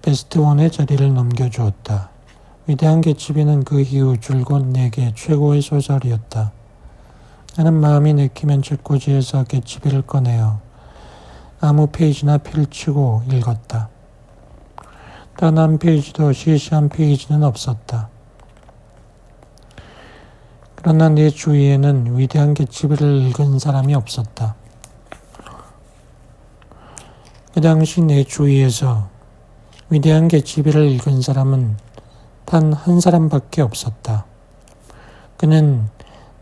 베스트 원의 자리를 넘겨주었다. 위대한 개츠비는 그 이후 줄곧 내게 최고의 소설이었다. 나는 마음이 내키면 책꽂이에서 개츠비를 꺼내어 아무 페이지나 펼치고 읽었다. 단 한 페이지도 시시한 페이지는 없었다. 그러나 내 주위에는 위대한 개츠비를 읽은 사람이 없었다. 그 당시 내 주위에서 위대한 개츠비를 읽은 사람은 단 한 사람밖에 없었다. 그는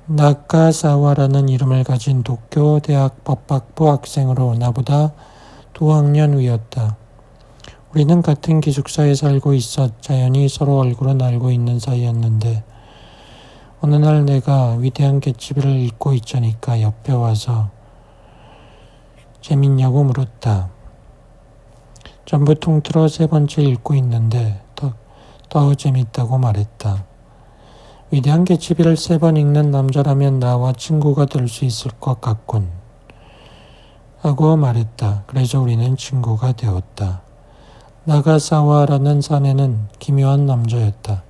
나카사와라는 이름을 가진 도쿄 대학 법학부 학생으로 나보다 2학년 위였다. 우리는 같은 기숙사에 살고 있어 자연히 서로 얼굴은 알고 있는 사이였는데 어느 날 내가 위대한 개츠비를 읽고 있자니까 옆에 와서 재밌냐고 물었다. 전부 통틀어 3번째 읽고 있는데 더 재밌다고 말했다. 위대한 개츠비를 3번 읽는 남자라면 나와 친구가 될 수 있을 것 같군. 하고 말했다. 그래서 우리는 친구가 되었다. 나가사와라는 사내는 기묘한 남자였다.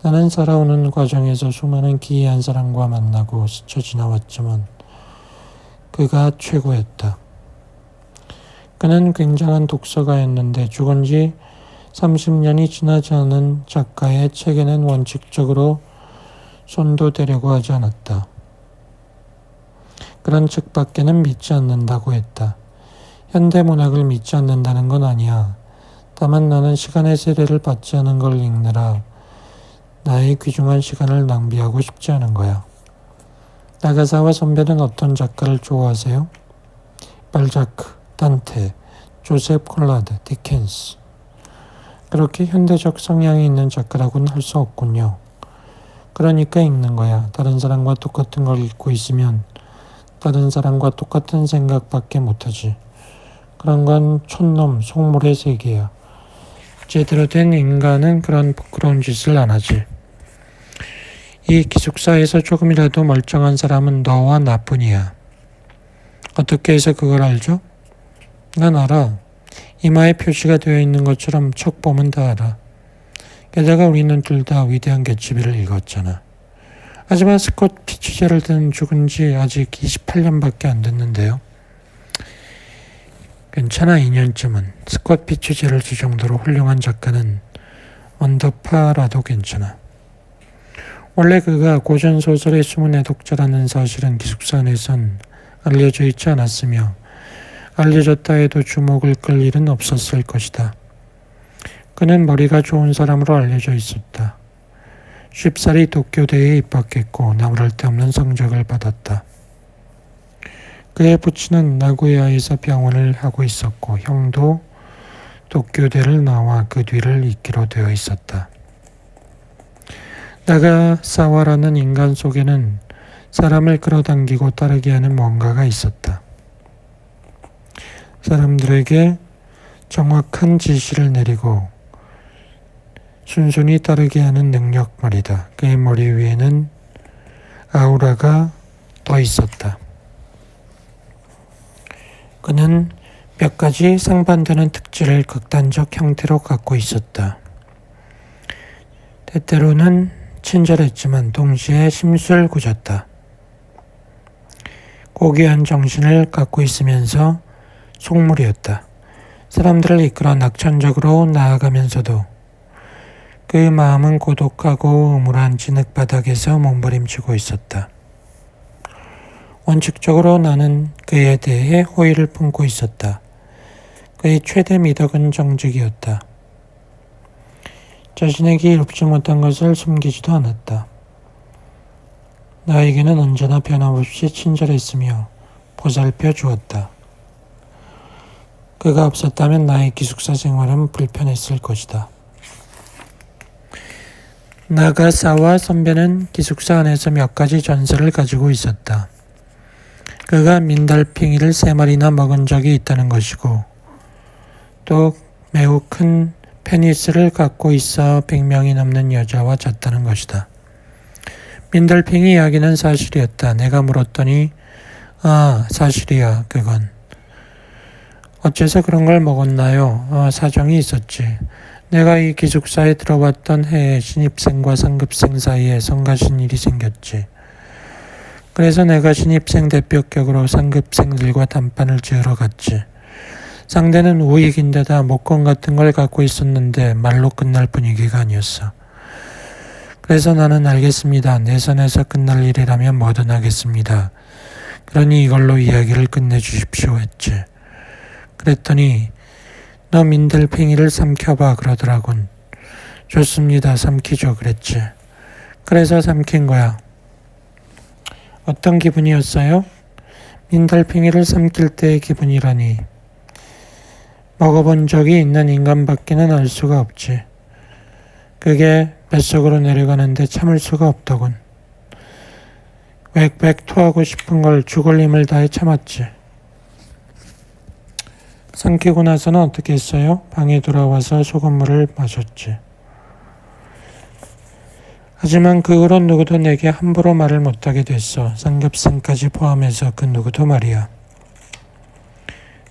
나는 살아오는 과정에서 수많은 기이한 사람과 만나고 스쳐 지나왔지만 그가 최고였다. 그는 굉장한 독서가였는데 죽은 지 30년이 지나지 않은 작가의 책에는 원칙적으로 손도 대려고 하지 않았다. 그런 책밖에는 믿지 않는다고 했다. 현대문학을 믿지 않는다는 건 아니야. 다만 나는 시간의 세례를 받지 않은 걸 읽느라 나의 귀중한 시간을 낭비하고 싶지 않은 거야. 나가사와 선배는 어떤 작가를 좋아하세요? 발자크, 단테, 조셉 콜라드, 디켄스. 그렇게 현대적 성향이 있는 작가라고는 할 수 없군요. 그러니까 읽는 거야. 다른 사람과 똑같은 걸 읽고 있으면 다른 사람과 똑같은 생각밖에 못하지. 그런 건 촌놈, 속물의 세계야. 제대로 된 인간은 그런 부끄러운 짓을 안 하지. 이 기숙사에서 조금이라도 멀쩡한 사람은 너와 나뿐이야. 어떻게 해서 그걸 알죠? 난 알아. 이마에 표시가 되어 있는 것처럼 척 보면 다 알아. 게다가 우리는 둘 다 위대한 개츠비를 읽었잖아. 하지만 스콧 피츠제럴드는 죽은 지 아직 28년밖에 안 됐는데요. 괜찮아, 2년쯤은. 스콧 피츠제럴드 정도로 훌륭한 작가는 언더파라도 괜찮아. 원래 그가 고전소설의 숨은 애독자라는 사실은 기숙사 내선 알려져 있지 않았으며 알려졌다 해도 주목을 끌 일은 없었을 것이다. 그는 머리가 좋은 사람으로 알려져 있었다. 쉽사리 도쿄대에 입학했고 나무랄 데 없는 성적을 받았다. 그의 부친은 나고야에서 병원을 하고 있었고 형도 도쿄대를 나와 그 뒤를 잇기로 되어 있었다. 나가사와라는 인간 속에는 사람을 끌어당기고 따르게 하는 뭔가가 있었다. 사람들에게 정확한 지시를 내리고 순순히 따르게 하는 능력 말이다. 그의 머리 위에는 아우라가 더 있었다. 그는 몇 가지 상반되는 특질을 극단적 형태로 갖고 있었다. 때때로는 친절했지만 동시에 심술궂었다. 고귀한 정신을 갖고 있으면서 속물이었다. 사람들을 이끌어 낙천적으로 나아가면서도 그 마음은 고독하고 음울한 진흙바닥에서 몸부림치고 있었다. 원칙적으로 나는 그에 대해 호의를 품고 있었다. 그의 최대 미덕은 정직이었다. 자신에게 이롭지 못한 것을 숨기지도 않았다. 나에게는 언제나 변함없이 친절했으며 보살펴 주었다. 그가 없었다면 나의 기숙사 생활은 불편했을 것이다. 나가사와 선배는 기숙사 안에서 몇 가지 전설을 가지고 있었다. 그가 민달팽이를 3마리나 먹은 적이 있다는 것이고 또 매우 큰 페니스를 갖고 있어 100명이 넘는 여자와 잤다는 것이다. 민달팽이 이야기는 사실이었다. 내가 물었더니 사실이야 그건. 어째서 그런 걸 먹었나요? 사정이 있었지. 내가 이 기숙사에 들어왔던 해에 신입생과 상급생 사이에 성가신 일이 생겼지. 그래서 내가 신입생 대표격으로 상급생들과 단판을 지으러 갔지. 상대는 우익인데다 목공 같은 걸 갖고 있었는데 말로 끝날 분위기가 아니었어. 그래서 나는 알겠습니다. 내 선에서 끝날 일이라면 뭐든 하겠습니다. 그러니 이걸로 이야기를 끝내주십시오 했지. 그랬더니 너 민들팽이를 삼켜봐 그러더라군. 좋습니다. 삼키죠 그랬지. 그래서 삼킨 거야. 어떤 기분이었어요? 민달팽이를 삼킬 때의 기분이라니. 먹어본 적이 있는 인간밖에는 알 수가 없지. 그게 뱃속으로 내려가는데 참을 수가 없더군. 웩웩 토하고 싶은 걸 죽을 힘을 다해 참았지. 삼키고 나서는 어떻게 했어요? 방에 돌아와서 소금물을 마셨지. 하지만 그 후로 누구도 내게 함부로 말을 못하게 됐어. 삼겹살까지 포함해서 그 누구도 말이야.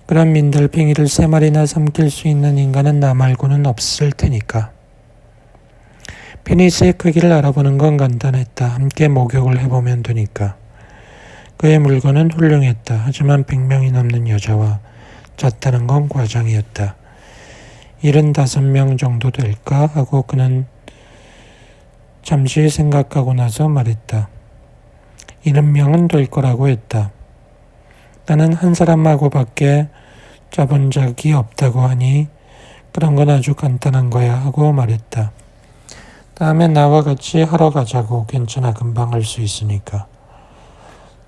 그런 민들팽이를 3마리나 삼킬 수 있는 인간은 나 말고는 없을 테니까. 피니스의 크기를 알아보는 건 간단했다. 함께 목욕을 해보면 되니까. 그의 물건은 훌륭했다. 하지만 100명이 넘는 여자와 잤다는 건 과장이었다. 75명 정도 될까? 하고 그는 잠시 생각하고 나서 말했다. 70명은 될 거라고 했다. 나는 한 사람하고밖에 자본 적이 없다고 하니 그런 건 아주 간단한 거야 하고 말했다. 다음에 나와 같이 하러 가자고. 괜찮아. 금방 할 수 있으니까.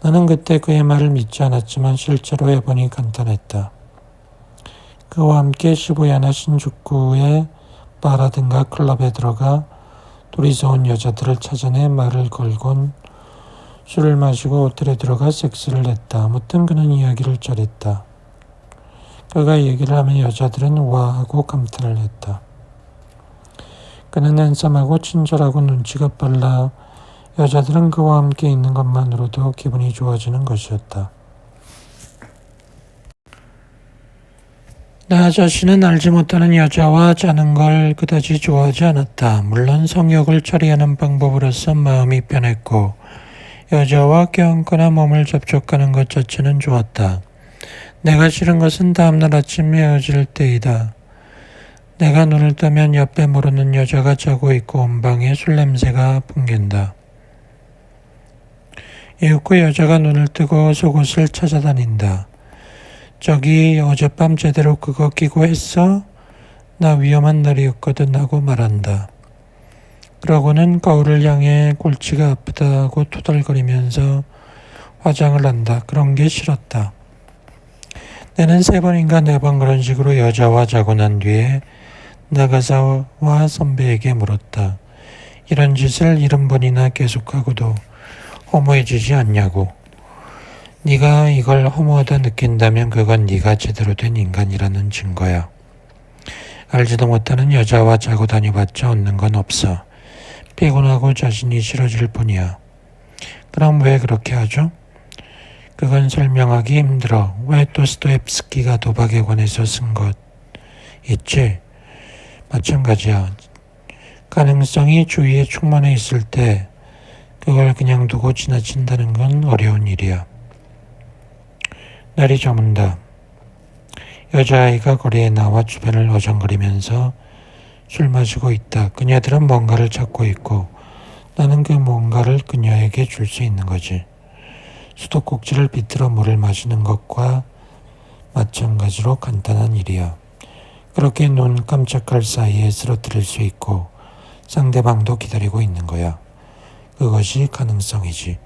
나는 그때 그의 말을 믿지 않았지만 실제로 해보니 간단했다. 그와 함께 시부야나 신주쿠의 바라든가 클럽에 들어가 둘이서 온 여자들을 찾아내 말을 걸곤 술을 마시고 호텔에 들어가 섹스를 했다. 아무튼 그는 이야기를 잘했다. 그가 얘기를 하면 여자들은 와 하고 감탄을 했다. 그는 핸섬하고 친절하고 눈치가 빨라 여자들은 그와 함께 있는 것만으로도 기분이 좋아지는 것이었다. 나 자신은 알지 못하는 여자와 자는 걸 그다지 좋아하지 않았다. 물론 성욕을 처리하는 방법으로서 마음이 편했고 여자와 껴안거나 몸을 접촉하는 것 자체는 좋았다. 내가 싫은 것은 다음날 아침 헤어질 때이다. 내가 눈을 뜨면 옆에 모르는 여자가 자고 있고 온 방에 술 냄새가 풍긴다. 이윽고 여자가 눈을 뜨고 속옷을 찾아다닌다. 저기 어젯밤 제대로 그거 끼고 했어? 나 위험한 날이었거든 하고 말한다. 그러고는 거울을 향해 골치가 아프다고 토달거리면서 화장을 한다. 그런 게 싫었다. 내는 3번인가 4번 그런 식으로 여자와 자고 난 뒤에 나가사와 선배에게 물었다. 이런 짓을 70번이나 계속하고도 허무해지지 않냐고. 네가 이걸 허무하다 느낀다면 그건 네가 제대로 된 인간이라는 증거야. 알지도 못하는 여자와 자고 다녀봤자 얻는 건 없어. 피곤하고 자신이 싫어질 뿐이야. 그럼 왜 그렇게 하죠? 그건 설명하기 힘들어. 왜 도스토옙스키가 도박에 관해서 쓴 것 있지? 마찬가지야. 가능성이 주위에 충만해 있을 때 그걸 그냥 두고 지나친다는 건 어려운 일이야. 날이 저문다. 여자아이가 거리에 나와 주변을 어정거리면서 술 마시고 있다. 그녀들은 뭔가를 찾고 있고 나는 그 뭔가를 그녀에게 줄 수 있는 거지. 수도꼭지를 비틀어 물을 마시는 것과 마찬가지로 간단한 일이야. 그렇게 눈 깜짝할 사이에 쓰러뜨릴 수 있고 상대방도 기다리고 있는 거야. 그것이 가능성이지.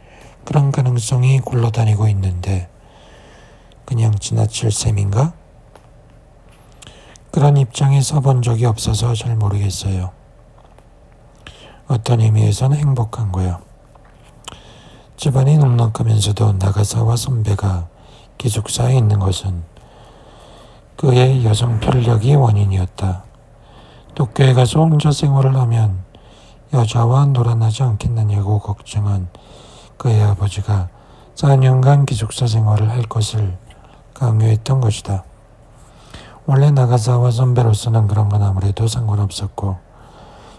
그런 가능성이 굴러다니고 있는데 그냥 지나칠 셈인가? 그런 입장에 서본 적이 없어서 잘 모르겠어요. 어떤 의미에서는 행복한 거야. 집안이 넉넉하면서도 나가사와 선배가 기숙사에 있는 것은 그의 여성 편력이 원인이었다. 도쿄에 가서 혼자 생활을 하면 여자와 놀아나지 않겠느냐고 걱정한 그의 아버지가 4년간 기숙사 생활을 할 것을 강요했던 것이다. 원래 나가사와 선배로서는 그런 건 아무래도 상관없었고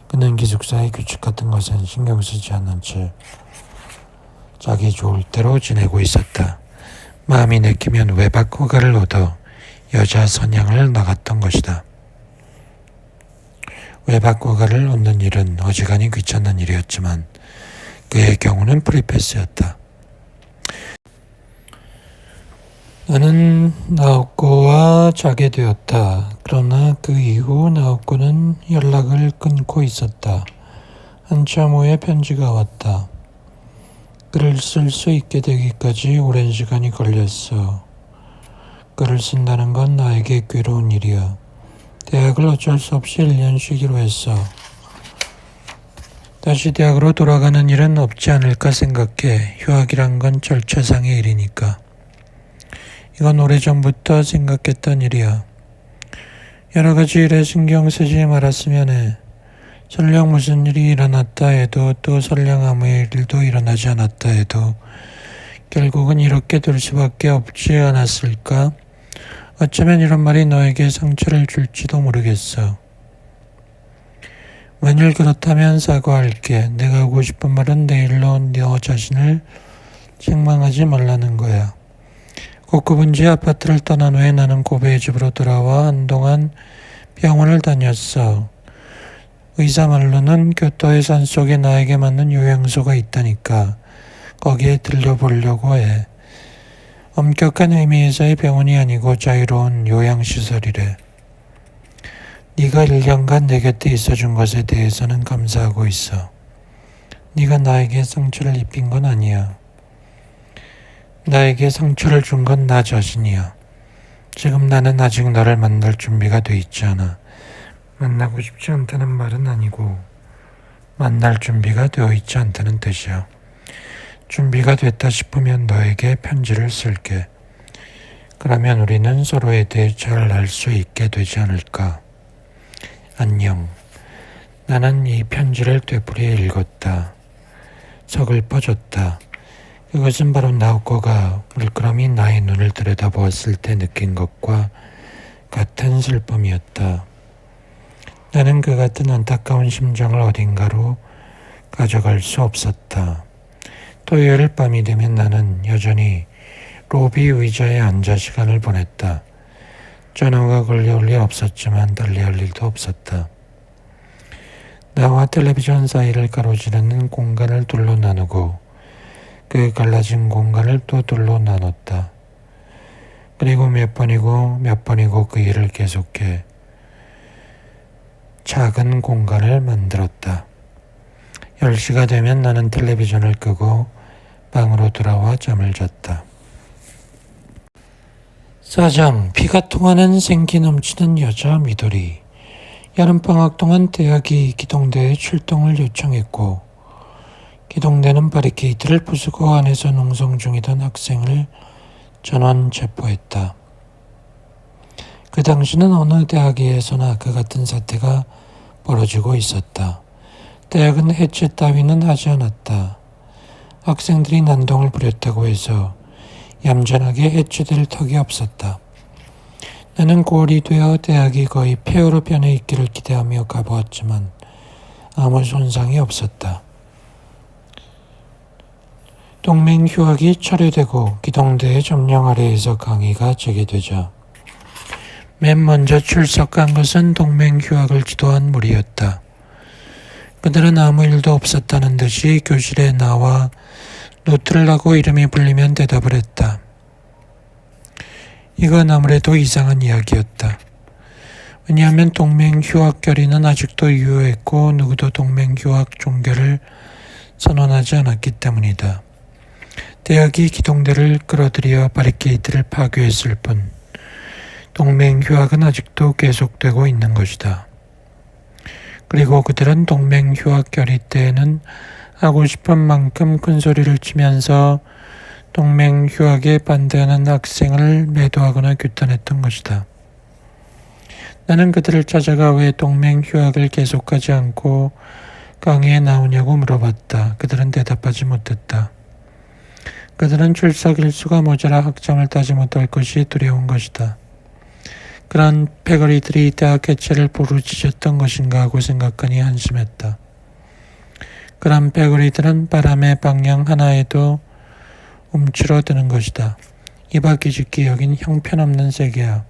그는 기숙사의 규칙 같은 것은 신경 쓰지 않는 채 자기 좋을 대로 지내고 있었다. 마음이 내키면 외박 허가를 얻어 여자 선양을 나갔던 것이다. 외박 허가를 얻는 일은 어지간히 귀찮은 일이었지만 그의 경우는 프리패스였다. 나는 나오코와 자게 되었다. 그러나 그 이후 나오코는 연락을 끊고 있었다. 한참 후에 편지가 왔다. 글을 쓸 수 있게 되기까지 오랜 시간이 걸렸어. 글을 쓴다는 건 나에게 괴로운 일이야. 대학을 어쩔 수 없이 1년 쉬기로 했어. 다시 대학으로 돌아가는 일은 없지 않을까 생각해. 휴학이란 건 절차상의 일이니까. 이건 오래전부터 생각했던 일이야. 여러 가지 일에 신경 쓰지 말았으면 해. 설령 무슨 일이 일어났다 해도 또 설령 아무 일도 일어나지 않았다 해도 결국은 이렇게 될 수밖에 없지 않았을까? 어쩌면 이런 말이 너에게 상처를 줄지도 모르겠어. 만일 그렇다면 사과할게. 내가 하고 싶은 말은 내일로 너 자신을 책망하지 말라는 거야. 고급은지 아파트를 떠난 후에 나는 고베의 집으로 돌아와 한동안 병원을 다녔어. 의사 말로는 교토의 산속에 나에게 맞는 요양소가 있다니까 거기에 들려보려고 해. 엄격한 의미에서의 병원이 아니고 자유로운 요양시설이래. 네가 1년간 내 곁에 있어준 것에 대해서는 감사하고 있어. 네가 나에게 상처를 입힌 건 아니야. 나에게 상처를 준 건 나 자신이야. 지금 나는 아직 너를 만날 준비가 돼 있지 않아. 만나고 싶지 않다는 말은 아니고 만날 준비가 되어 있지 않다는 뜻이야. 준비가 됐다 싶으면 너에게 편지를 쓸게. 그러면 우리는 서로에 대해 잘 알 수 있게 되지 않을까. 안녕. 나는 이 편지를 되풀이해 읽었다. 서글퍼졌다. 그것은 바로 나오코가 물끄러미 나의 눈을 들여다보았을 때 느낀 것과 같은 슬픔이었다. 나는 그 같은 안타까운 심정을 어딘가로 가져갈 수 없었다. 토요일 밤이 되면 나는 여전히 로비 의자에 앉아 시간을 보냈다. 전화가 걸려올 리 없었지만 달리할 일도 없었다. 나와 텔레비전 사이를 가로지르는 공간을 둘로 나누고 그 갈라진 공간을 또 둘로 나눴다. 그리고 몇 번이고 그 일을 계속해 작은 공간을 만들었다. 10시가 되면 나는 텔레비전을 끄고 방으로 돌아와 잠을 잤다. 사장, 피가 통하는 생기 넘치는 여자 미도리. 여름방학 동안 대학이 기동대에 출동을 요청했고 기동대는 바리케이트를 부수고 안에서 농성 중이던 학생을 전원 체포했다. 그 당시는 어느 대학에서나 그 같은 사태가 벌어지고 있었다. 대학은 해체 따위는 하지 않았다. 학생들이 난동을 부렸다고 해서 얌전하게 해체될 턱이 없었다. 나는 9월이 되어 대학이 거의 폐허로 변해 있기를 기대하며 가보았지만 아무 손상이 없었다. 동맹 휴학이 철회되고 기동대의 점령 아래에서 강의가 재개되자 맨 먼저 출석한 것은 동맹 휴학을 지도한 무리였다. 그들은 아무 일도 없었다는 듯이 교실에 나와 노트를 하고 이름이 불리면 대답을 했다. 이건 아무래도 이상한 이야기였다. 왜냐하면 동맹 휴학 결의는 아직도 유효했고 누구도 동맹 휴학 종결을 선언하지 않았기 때문이다. 대학이 기동대를 끌어들여 바리케이트를 파괴했을 뿐 동맹 휴학은 아직도 계속되고 있는 것이다. 그리고 그들은 동맹 휴학 결의 때에는 하고 싶은 만큼 큰 소리를 치면서 동맹 휴학에 반대하는 학생을 매도하거나 규탄했던 것이다. 나는 그들을 찾아가 왜 동맹 휴학을 계속하지 않고 강의에 나오냐고 물어봤다. 그들은 대답하지 못했다. 그들은 출석 일수가 모자라 학점을 따지 못할 것이 두려운 것이다. 그런 패거리들이 대학 해체를 부르짖었던 것인가 하고 생각하니 한심했다. 그런 패거리들은 바람의 방향 하나에도 움츠러드는 것이다. 이바퀴짓기 여긴 형편없는 세계야.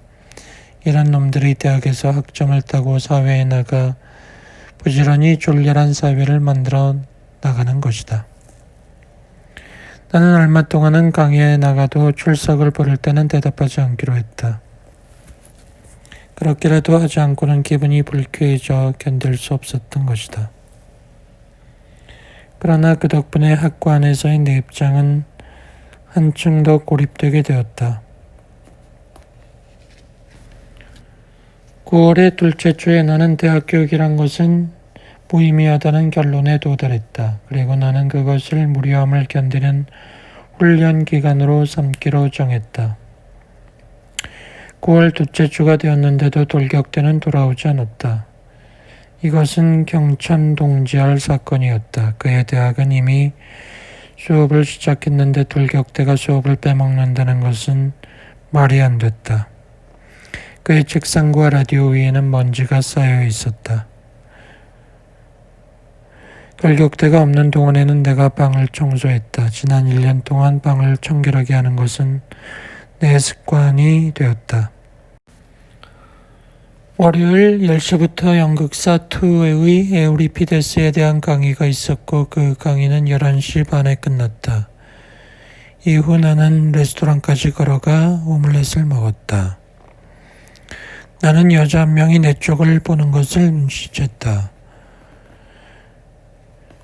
이런 놈들이 대학에서 학점을 따고 사회에 나가 부지런히 졸렬한 사회를 만들어 나가는 것이다. 나는 얼마 동안은 강의에 나가도 출석을 부를 때는 대답하지 않기로 했다. 그렇게라도 하지 않고는 기분이 불쾌해져 견딜 수 없었던 것이다. 그러나 그 덕분에 학과 안에서의 내 입장은 한층 더 고립되게 되었다. 9월의 둘째 주에 나는 대학 교육이란 것은 무의미하다는 결론에 도달했다. 그리고 나는 그것을 무료함을 견디는 훈련 기간으로 삼기로 정했다. 9월 둘째 주가 되었는데도 돌격대는 돌아오지 않았다. 이것은 경천 동지알 사건이었다. 그의 대학은 이미 수업을 시작했는데 돌격대가 수업을 빼먹는다는 것은 말이 안 됐다. 그의 책상과 라디오 위에는 먼지가 쌓여 있었다. 돌격대가 없는 동안에는 내가 방을 청소했다. 지난 1년 동안 방을 청결하게 하는 것은 내 습관이 되었다. 월요일 10시부터 연극사 2의 에우리피데스에 대한 강의가 있었고 그 강의는 11시 반에 끝났다. 이후 나는 레스토랑까지 걸어가 오믈렛을 먹었다. 나는 여자 한 명이 내 쪽을 보는 것을 눈치챘다.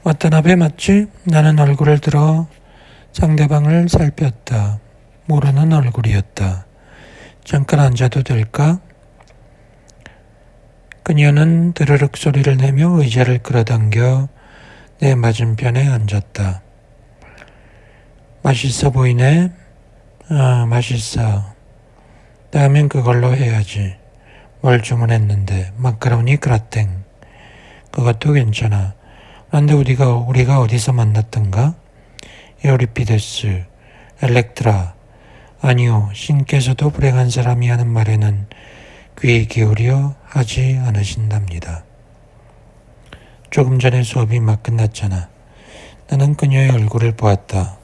와타나베 맞지? 나는 얼굴을 들어 상대방을 살폈다. 모르는 얼굴이었다. 잠깐 앉아도 될까? 그녀는 드르륵 소리를 내며 의자를 끌어당겨 내 맞은편에 앉았다. 맛있어 보이네? 맛있어. 다음엔 그걸로 해야지. 뭘 주문했는데 마카로니 그라땡. 그것도 괜찮아. 그런데 우리가 어디서 만났던가? 에우리피데스, 엘렉트라. 아니요, 신께서도 불행한 사람이 하는 말에는 귀 기울여 하지 않으신답니다. 조금 전에 수업이 막 끝났잖아. 나는 그녀의 얼굴을 보았다.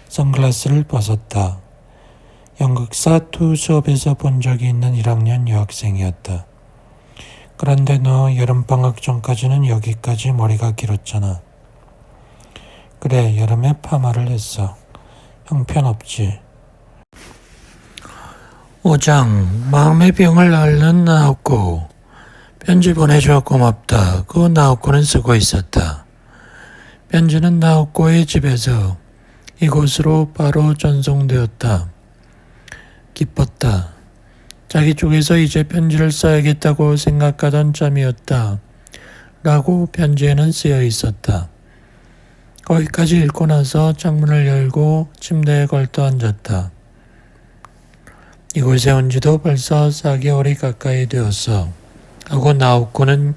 선글라스를 벗었다. 연극사 2 수업에서 본 적이 있는 1학년 여학생이었다. 그런데 너 여름방학 전까지는 여기까지 머리가 길었잖아. 그래, 여름에 파마를 했어. 형편없지. 오장, 마음의 병을 앓는 나옥고. 편지 보내줘 고맙다. 그 나옥고는 쓰고 있었다. 편지는 나옥고의 집에서 이곳으로 바로 전송되었다. 기뻤다. 자기 쪽에서 이제 편지를 써야겠다고 생각하던 참이었다. 라고 편지에는 쓰여 있었다. 거기까지 읽고 나서 창문을 열고 침대에 걸터 앉았다. 이곳에 온 지도 벌써 4개월이 가까이 되었어. 하고 나옥고는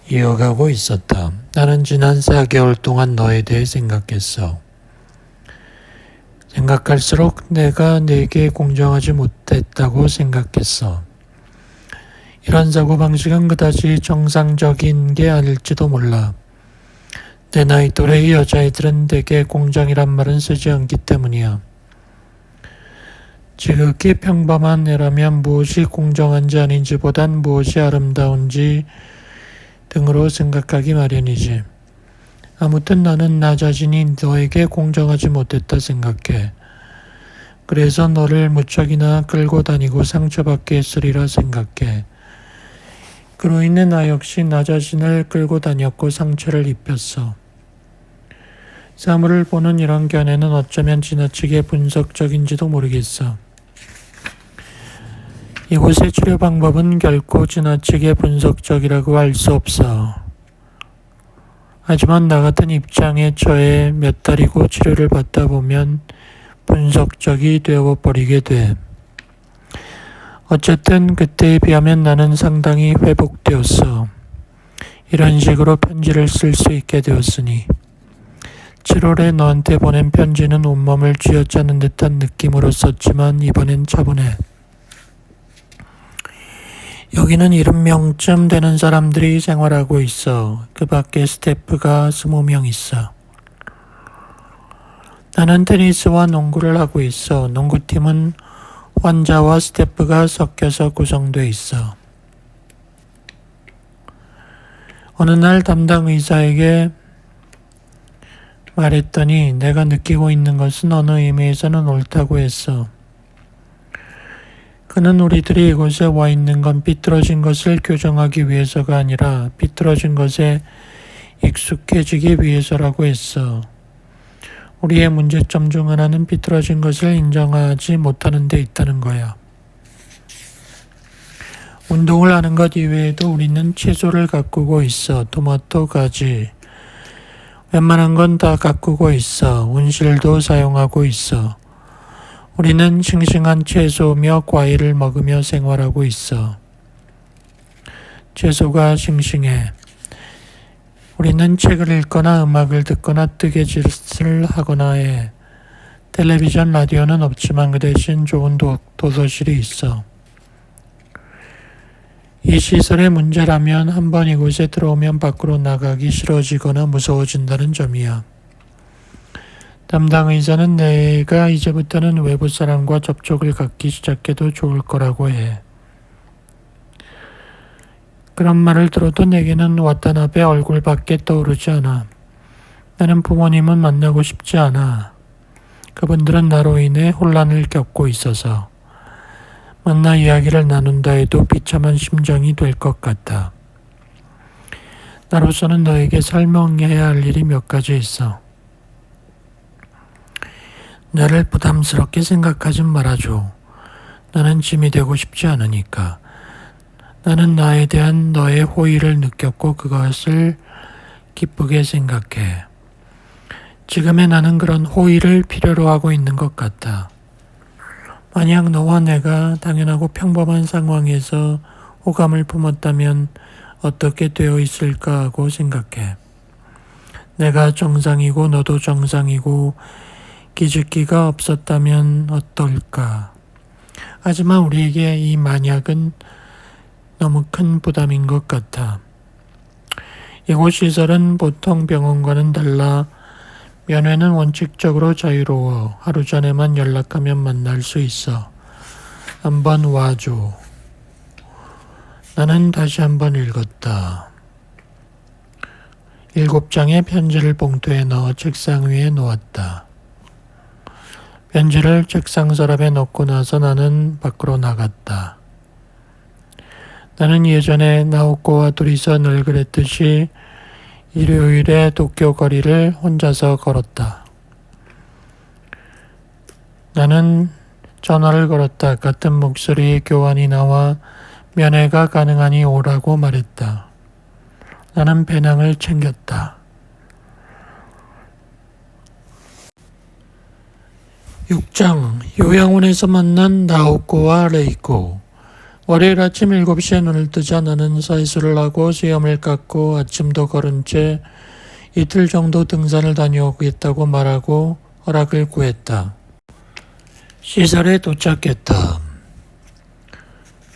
이어가고 있었다. 나는 지난 4개월 동안 너에 대해 생각했어. 생각할수록 내가 내게 공정하지 못했다고 생각했어. 이런 사고방식은 그다지 정상적인 게 아닐지도 몰라. 내 나이 또래의 여자애들은 대개 공정이란 말은 쓰지 않기 때문이야. 지극히 평범한 애라면 무엇이 공정한지 아닌지 보단 무엇이 아름다운지 등으로 생각하기 마련이지. 아무튼 나는 나 자신이 너에게 공정하지 못했다 생각해. 그래서 너를 무척이나 끌고 다니고 상처받게 했으리라 생각해. 그로 인해 나 역시 나 자신을 끌고 다녔고 상처를 입혔어. 사물을 보는 이런 견해는 어쩌면 지나치게 분석적인지도 모르겠어. 이곳의 치료 방법은 결코 지나치게 분석적이라고 할 수 없어. 하지만 나 같은 입장에 처해 몇 달이고 치료를 받다 보면 분석적이 되어버리게 돼. 어쨌든 그때에 비하면 나는 상당히 회복되었어. 이런 식으로 편지를 쓸 수 있게 되었으니. 7월에 너한테 보낸 편지는 온몸을 쥐어짜는 듯한 느낌으로 썼지만 이번엔 차분해. 여기는 70명쯤 되는 사람들이 생활하고 있어. 그 밖에 스태프가 20명 있어. 나는 테니스와 농구를 하고 있어. 농구팀은 환자와 스태프가 섞여서 구성돼 있어. 어느 날 담당 의사에게 말했더니 내가 느끼고 있는 것은 어느 의미에서는 옳다고 했어. 그는 우리들이 이곳에 와 있는 건 비뚤어진 것을 교정하기 위해서가 아니라 비뚤어진 것에 익숙해지기 위해서라고 했어. 우리의 문제점 중 하나는 비뚤어진 것을 인정하지 못하는 데 있다는 거야. 운동을 하는 것 이외에도 우리는 채소를 가꾸고 있어. 토마토, 가지. 웬만한 건 다 가꾸고 있어. 온실도 사용하고 있어. 우리는 싱싱한 채소며 과일을 먹으며 생활하고 있어. 채소가 싱싱해. 우리는 책을 읽거나 음악을 듣거나 뜨개질을 하거나 해. 텔레비전, 라디오는 없지만 그 대신 좋은 도서실이 있어. 이 시설의 문제라면 한번 이곳에 들어오면 밖으로 나가기 싫어지거나 무서워진다는 점이야. 담당 의사는 내가 이제부터는 외부 사람과 접촉을 갖기 시작해도 좋을 거라고 해. 그런 말을 들어도 내게는 와타나베 얼굴밖에 떠오르지 않아. 나는 부모님은 만나고 싶지 않아. 그분들은 나로 인해 혼란을 겪고 있어서 만나 이야기를 나눈다 해도 비참한 심정이 될 것 같아. 나로서는 너에게 설명해야 할 일이 몇 가지 있어. 나를 부담스럽게 생각하지 말아줘. 나는 짐이 되고 싶지 않으니까. 나는 나에 대한 너의 호의를 느꼈고 그것을 기쁘게 생각해. 지금의 나는 그런 호의를 필요로 하고 있는 것 같아. 만약 너와 내가 당연하고 평범한 상황에서 호감을 품었다면 어떻게 되어 있을까 하고 생각해. 내가 정상이고 너도 정상이고 기죽기가 없었다면 어떨까. 하지만 우리에게 이 만약은 너무 큰 부담인 것 같아. 이곳 시설은 보통 병원과는 달라 면회는 원칙적으로 자유로워. 하루 전에만 연락하면 만날 수 있어. 한번 와줘. 나는 다시 한번 읽었다. 7장의 편지를 봉투에 넣어 책상 위에 놓았다. 편지를 책상 서랍에 넣고 나서 나는 밖으로 나갔다. 나는 예전에 나오코와 둘이서 늘 그랬듯이 일요일에 도쿄 거리를 혼자서 걸었다. 나는 전화를 걸었다. 같은 목소리의 교환이 나와 면회가 가능하니 오라고 말했다. 나는 배낭을 챙겼다. 6장 요양원에서 만난 나오코와 레이코. 월요일 아침 7시에 눈을 뜨자 나는 사이수를 하고 수염을 깎고 아침도 걸은 채 이틀 정도 등산을 다녀오겠다고 말하고 허락을 구했다. 시설에 도착했다.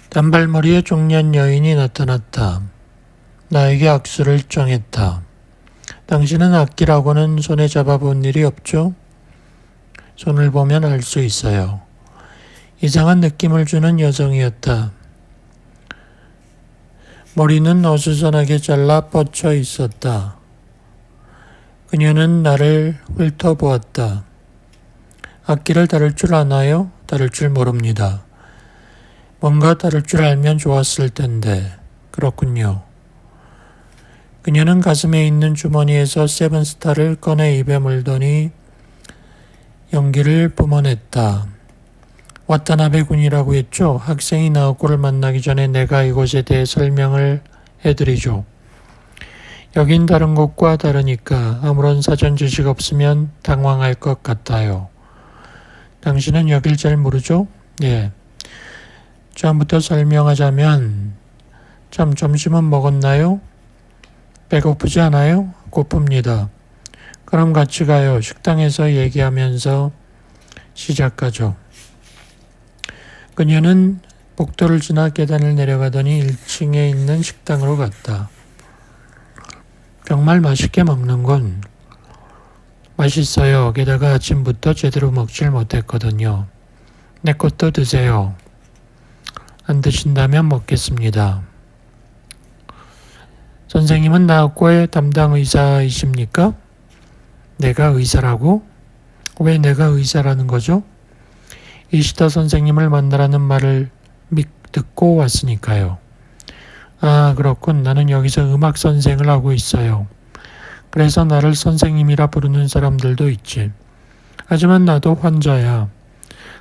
단발머리의 중년 여인이 나타났다. 나에게 악수를 청했다. 당신은 악기라고는 손에 잡아본 일이 없죠? 손을 보면 알 수 있어요. 이상한 느낌을 주는 여성이었다. 머리는 어수선하게 잘라 뻗쳐 있었다. 그녀는 나를 훑어보았다. 악기를 다룰 줄 아나요? 다룰 줄 모릅니다. 뭔가 다룰 줄 알면 좋았을 텐데. 그렇군요. 그녀는 가슴에 있는 주머니에서 세븐스타를 꺼내 입에 물더니 연기를 뿜어냈다. 와타나베 군이라고 했죠. 학생이 나오코를 만나기 전에 내가 이곳에 대해 설명을 해드리죠. 여긴 다른 곳과 다르니까 아무런 사전 지식 없으면 당황할 것 같아요. 당신은 여길 잘 모르죠? 예. 처음부터 설명하자면 참 점심은 먹었나요? 배고프지 않아요? 고픕니다. 그럼 같이 가요. 식당에서 얘기하면서 시작하죠. 그녀는 복도를 지나 계단을 내려가더니 1층에 있는 식당으로 갔다. 정말 맛있게 먹는군. 맛있어요. 게다가 아침부터 제대로 먹질 못했거든요. 내 것도 드세요. 안 드신다면 먹겠습니다. 선생님은 나오코의 담당 의사이십니까? 내가 의사라고? 왜 내가 의사라는 거죠? 이시다 선생님을 만나라는 말을 듣고 왔으니까요. 아, 그렇군. 나는 여기서 음악 선생을 하고 있어요. 그래서 나를 선생님이라 부르는 사람들도 있지. 하지만 나도 환자야.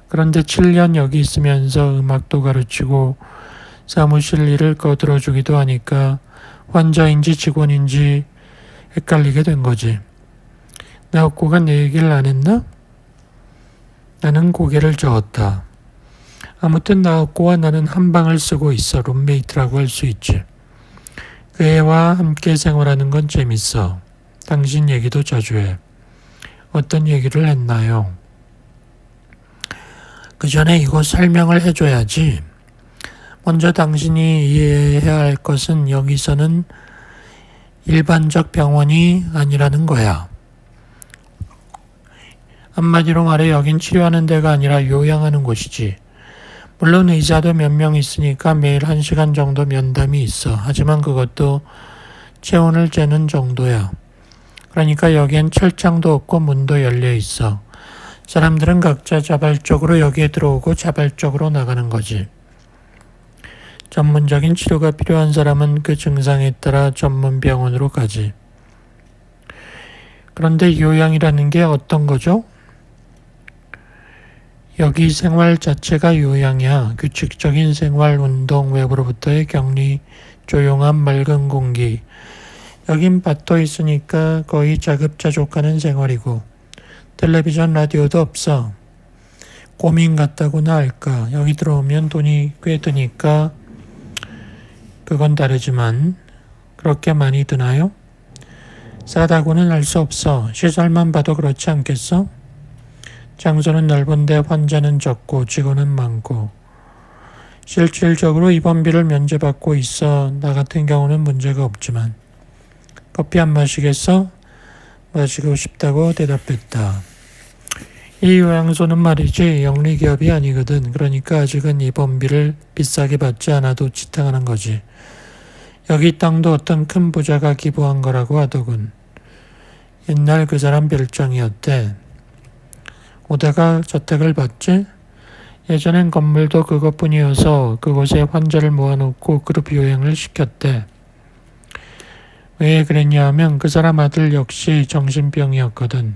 그런데 7년 여기 있으면서 음악도 가르치고 사무실 일을 거들어주기도 하니까 환자인지 직원인지 헷갈리게 된 거지. 나옥고가 내 얘기를 안 했나? 나는 고개를 저었다. 아무튼 나옥고와 나는 한 방을 쓰고 있어. 룸메이트라고 할 수 있지. 그 애와 함께 생활하는 건 재밌어. 당신 얘기도 자주 해. 어떤 얘기를 했나요? 그 전에 이거 설명을 해줘야지. 먼저 당신이 이해해야 할 것은 여기서는 일반적 병원이 아니라는 거야. 한마디로 말해 여긴 치료하는 데가 아니라 요양하는 곳이지. 물론 의사도 몇 명 있으니까 매일 1시간 정도 면담이 있어. 하지만 그것도 체온을 재는 정도야. 그러니까 여기엔 철창도 없고 문도 열려 있어. 사람들은 각자 자발적으로 여기에 들어오고 자발적으로 나가는 거지. 전문적인 치료가 필요한 사람은 그 증상에 따라 전문 병원으로 가지. 그런데 요양이라는 게 어떤 거죠? 여기 생활 자체가 요양이야. 규칙적인 생활, 운동, 외부로부터의 격리, 조용한 맑은 공기. 여긴 밭도 있으니까 거의 자급자족하는 생활이고 텔레비전, 라디오도 없어. 고민 같다고나 할까. 여기 들어오면 돈이 꽤 드니까 그건 다르지만 그렇게 많이 드나요? 싸다고는 할 수 없어. 시설만 봐도 그렇지 않겠어? 장소는 넓은데 환자는 적고 직원은 많고 실질적으로 입원비를 면제받고 있어. 나 같은 경우는 문제가 없지만. 커피 안 마시겠어? 마시고 싶다고 대답했다. 이 요양소는 말이지 영리기업이 아니거든. 그러니까 아직은 입원비를 비싸게 받지 않아도 지탕하는 거지. 여기 땅도 어떤 큰 부자가 기부한 거라고 하더군. 옛날 그 사람 별장이었대. 오다가 저택을 봤지? 예전엔 건물도 그것뿐이어서 그곳에 환자를 모아놓고 그룹 요양을 시켰대. 왜 그랬냐 하면 그 사람 아들 역시 정신병이었거든.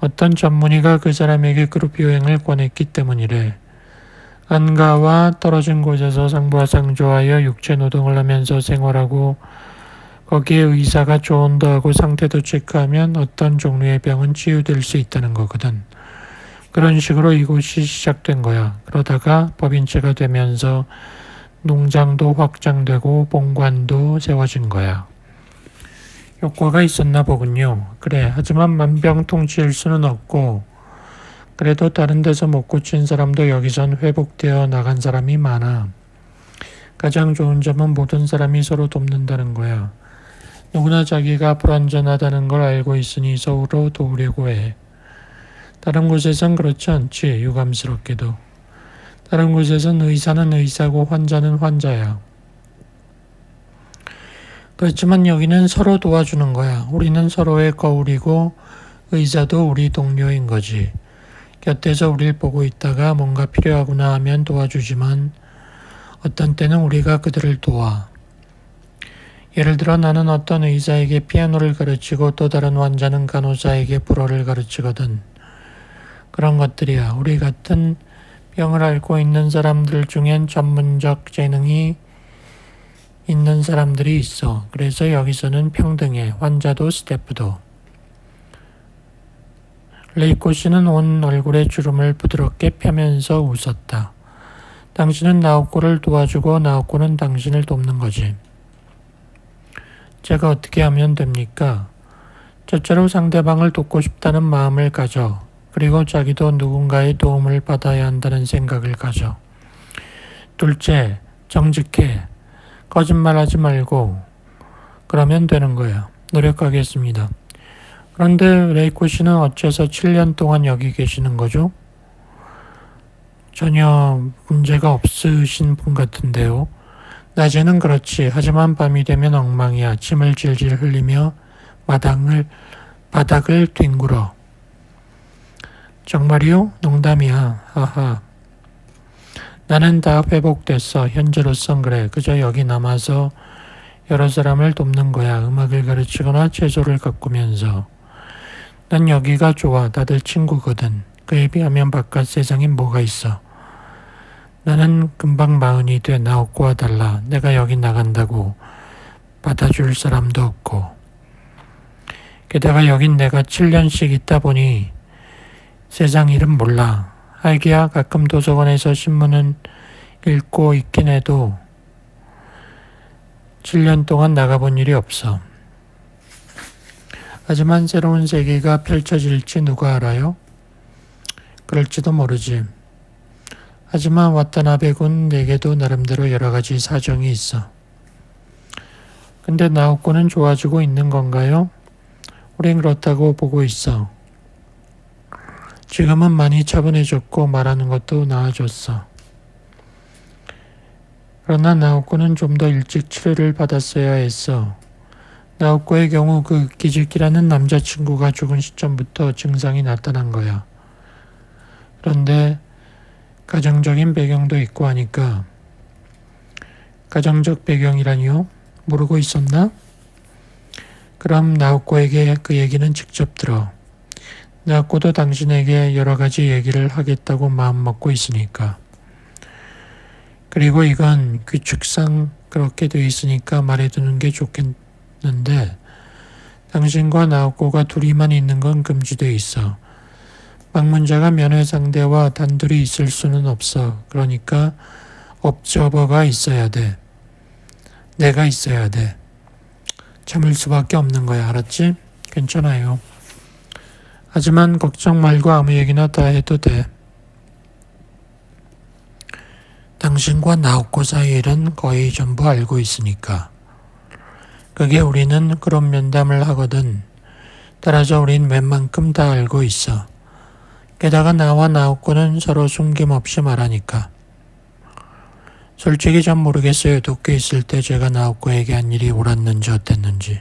어떤 전문의가 그 사람에게 그룹 요양을 권했기 때문이래. 안가와 떨어진 곳에서 상부하 상조하여 육체노동을 하면서 생활하고 거기에 의사가 조언도 하고 상태도 체크하면 어떤 종류의 병은 치유될 수 있다는 거거든. 그런 식으로 이곳이 시작된 거야. 그러다가 법인체가 되면서 농장도 확장되고 본관도 세워진 거야. 효과가 있었나 보군요. 그래, 하지만 만병통치일 수는 없고 그래도 다른 데서 못 고친 사람도 여기선 회복되어 나간 사람이 많아. 가장 좋은 점은 모든 사람이 서로 돕는다는 거야. 누구나 자기가 불완전하다는 걸 알고 있으니 서로 도우려고 해. 다른 곳에선 그렇지 않지, 유감스럽게도. 다른 곳에선 의사는 의사고 환자는 환자야. 그렇지만 여기는 서로 도와주는 거야. 우리는 서로의 거울이고 의사도 우리 동료인 거지. 곁에서 우릴 보고 있다가 뭔가 필요하구나 하면 도와주지만 어떤 때는 우리가 그들을 도와. 예를 들어 나는 어떤 의사에게 피아노를 가르치고 또 다른 환자는 간호사에게 불어를 가르치거든. 그런 것들이야. 우리 같은 병을 앓고 있는 사람들 중엔 전문적 재능이 있는 사람들이 있어. 그래서 여기서는 평등해. 환자도 스태프도. 레이코 씨는 온 얼굴에 주름을 부드럽게 펴면서 웃었다. 당신은 나옥고를 도와주고 나옥고는 당신을 돕는 거지. 제가 어떻게 하면 됩니까? 첫째로 상대방을 돕고 싶다는 마음을 가져. 그리고 자기도 누군가의 도움을 받아야 한다는 생각을 가져. 둘째, 정직해. 거짓말하지 말고. 그러면 되는 거야. 노력하겠습니다. 그런데 레이코 씨는 어째서 7년 동안 여기 계시는 거죠? 전혀 문제가 없으신 분 같은데요. 낮에는 그렇지. 하지만 밤이 되면 엉망이야. 침을 질질 흘리며 바닥을 뒹굴어. 정말이요? 농담이야. 하하. 나는 다 회복됐어. 현재로선 그래. 그저 여기 남아서 여러 사람을 돕는 거야. 음악을 가르치거나 채소를 가꾸면서. 난 여기가 좋아. 다들 친구거든. 그에 비하면 바깥 세상엔 뭐가 있어. 나는 금방 40이 돼 나옥고와 달라. 내가 여기 나간다고 받아줄 사람도 없고. 게다가 여긴 내가 7년씩 있다 보니 세상 일은 몰라. 알기야 가끔 도서관에서 신문은 읽고 있긴 해도 7년 동안 나가본 일이 없어. 하지만 새로운 세계가 펼쳐질지 누가 알아요? 그럴지도 모르지. 하지만 와타나베군 내게도 나름대로 여러 가지 사정이 있어. 근데 나옥고는 좋아지고 있는 건가요? 우린 그렇다고 보고 있어. 지금은 많이 차분해졌고 말하는 것도 나아졌어. 그러나 나옥고는 좀 더 일찍 치료를 받았어야 했어. 나옥고의 경우 그 기즈키라는 남자친구가 죽은 시점부터 증상이 나타난 거야. 그런데 가정적인 배경도 있고 하니까. 가정적 배경이라니요? 모르고 있었나? 그럼 나옥고에게 그 얘기는 직접 들어. 나옥고도 당신에게 여러 가지 얘기를 하겠다고 마음먹고 있으니까. 그리고 이건 규칙상 그렇게 돼 있으니까 말해두는 게 좋겠는데 당신과 나옥고가 둘이만 있는 건 금지돼 있어. 방문자가 면회 상대와 단둘이 있을 수는 없어. 그러니까 옵저버가 있어야 돼. 내가 있어야 돼. 참을 수밖에 없는 거야. 알았지? 괜찮아요. 하지만 걱정 말고 아무 얘기나 다 해도 돼. 당신과 나옥고 사이 일은 거의 전부 알고 있으니까. 그게 우리는 그런 면담을 하거든. 따라서 우린 웬만큼 다 알고 있어. 게다가 나와 나옥고는 서로 숨김없이 말하니까. 솔직히 전 모르겠어요. 도쿄에 있을 때 제가 나옥고에게 한 일이 옳았는지 어땠는지.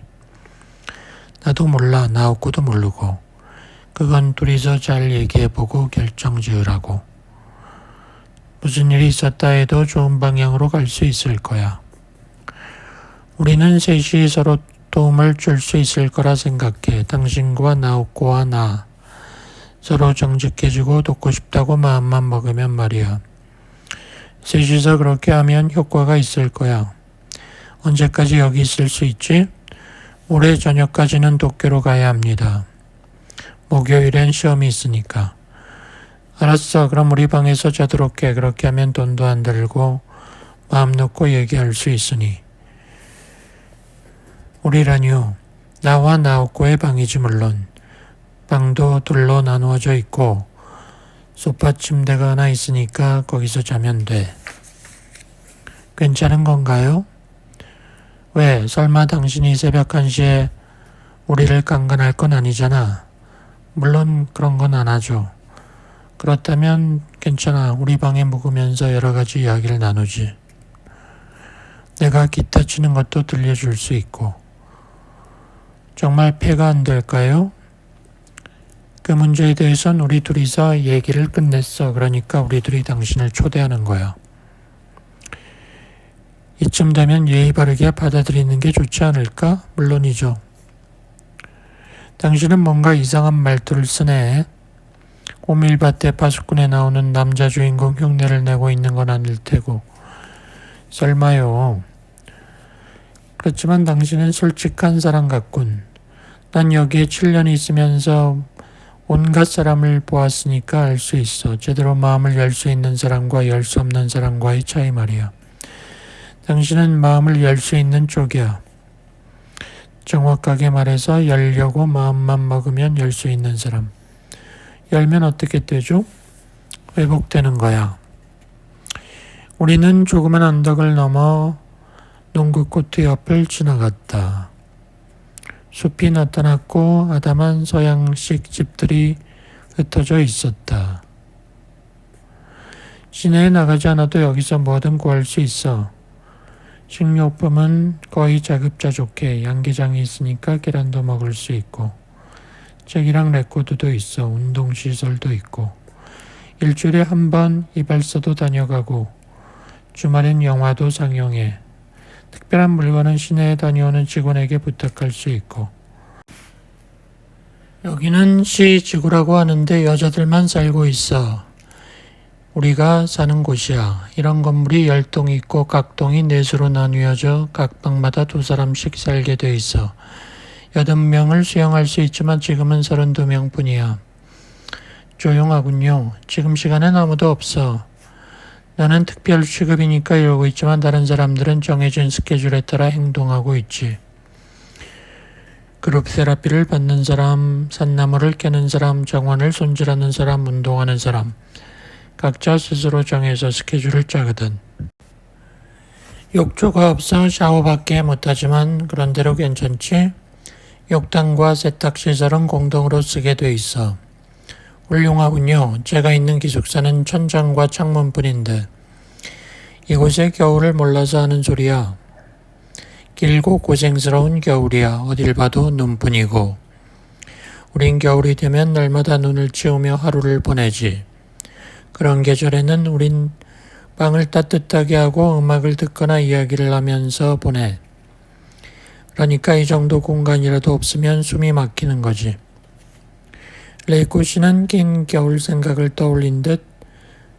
나도 몰라. 나옥고도 모르고. 그건 둘이서 잘 얘기해보고 결정 지으라고. 무슨 일이 있었다 해도 좋은 방향으로 갈 수 있을 거야. 우리는 셋이 서로 도움을 줄 수 있을 거라 생각해. 당신과 나옥고와 나. 서로 정직해지고 돕고 싶다고 마음만 먹으면 말이야. 셋이서 그렇게 하면 효과가 있을 거야. 언제까지 여기 있을 수 있지? 올해 저녁까지는 도쿄로 가야 합니다. 목요일엔 시험이 있으니까. 알았어. 그럼 우리 방에서 자도록 해. 그렇게 하면 돈도 안 들고 마음 놓고 얘기할 수 있으니. 우리라뇨. 나와 나옥고의 방이지 물론. 방도 둘로 나누어져 있고 소파 침대가 하나 있으니까 거기서 자면 돼. 괜찮은 건가요? 왜? 설마 당신이 새벽 1시에 우리를 강간할 건 아니잖아. 물론 그런 건 안 하죠. 그렇다면 괜찮아. 우리 방에 묵으면서 여러 가지 이야기를 나누지. 내가 기타 치는 것도 들려줄 수 있고. 정말 폐가 안 될까요? 그 문제에 대해선 우리 둘이서 얘기를 끝냈어. 그러니까 우리 둘이 당신을 초대하는 거야. 이쯤 되면 예의 바르게 받아들이는 게 좋지 않을까? 물론이죠. 당신은 뭔가 이상한 말투를 쓰네. 오밀바테 파수꾼에 나오는 남자 주인공 흉내를 내고 있는 건 아닐 테고. 설마요. 그렇지만 당신은 솔직한 사람 같군. 난 여기에 7년 있으면서 온갖 사람을 보았으니까 알 수 있어. 제대로 마음을 열 수 있는 사람과 열 수 없는 사람과의 차이 말이야. 당신은 마음을 열 수 있는 쪽이야. 정확하게 말해서 열려고 마음만 먹으면 열 수 있는 사람. 열면 어떻게 되죠? 회복되는 거야. 우리는 조그만 언덕을 넘어 농구 코트 옆을 지나갔다. 숲이 나타났고 아담한 서양식 집들이 흩어져 있었다. 시내에 나가지 않아도 여기서 뭐든 구할 수 있어. 식료품은 거의 자급자족해. 양계장이 있으니까 계란도 먹을 수 있고 책이랑 레코드도 있어. 운동시설도 있고 일주일에 한 번 이발소도 다녀가고 주말엔 영화도 상영해. 특별한 물건은 시내에 다녀오는 직원에게 부탁할 수 있고. 여기는 시지구라고 하는데 여자들만 살고 있어. 우리가 사는 곳이야. 이런 건물이 10동이 있고 각 동이 넷으로 나뉘어져 각 방마다 2사람씩 살게 돼 있어. 80명을 수용할 수 있지만 지금은 32명 뿐이야. 조용하군요. 지금 시간엔 아무도 없어. 나는 특별 취급이니까 이러고 있지만 다른 사람들은 정해진 스케줄에 따라 행동하고 있지. 그룹 세라피를 받는 사람, 산나무를 깨는 사람, 정원을 손질하는 사람, 운동하는 사람. 각자 스스로 정해서 스케줄을 짜거든. 욕조가 없어 샤워밖에 못하지만 그런대로 괜찮지? 욕탕과 세탁시설은 공동으로 쓰게 돼 있어. 훌륭하군요. 제가 있는 기숙사는 천장과 창문뿐인데 이곳의 겨울을 몰라서 하는 소리야. 길고 고생스러운 겨울이야. 어딜 봐도 눈뿐이고. 우린 겨울이 되면 날마다 눈을 치우며 하루를 보내지. 그런 계절에는 우린 방을 따뜻하게 하고 음악을 듣거나 이야기를 하면서 보내. 그러니까 이 정도 공간이라도 없으면 숨이 막히는 거지. 레이코 씨는 긴 겨울 생각을 떠올린 듯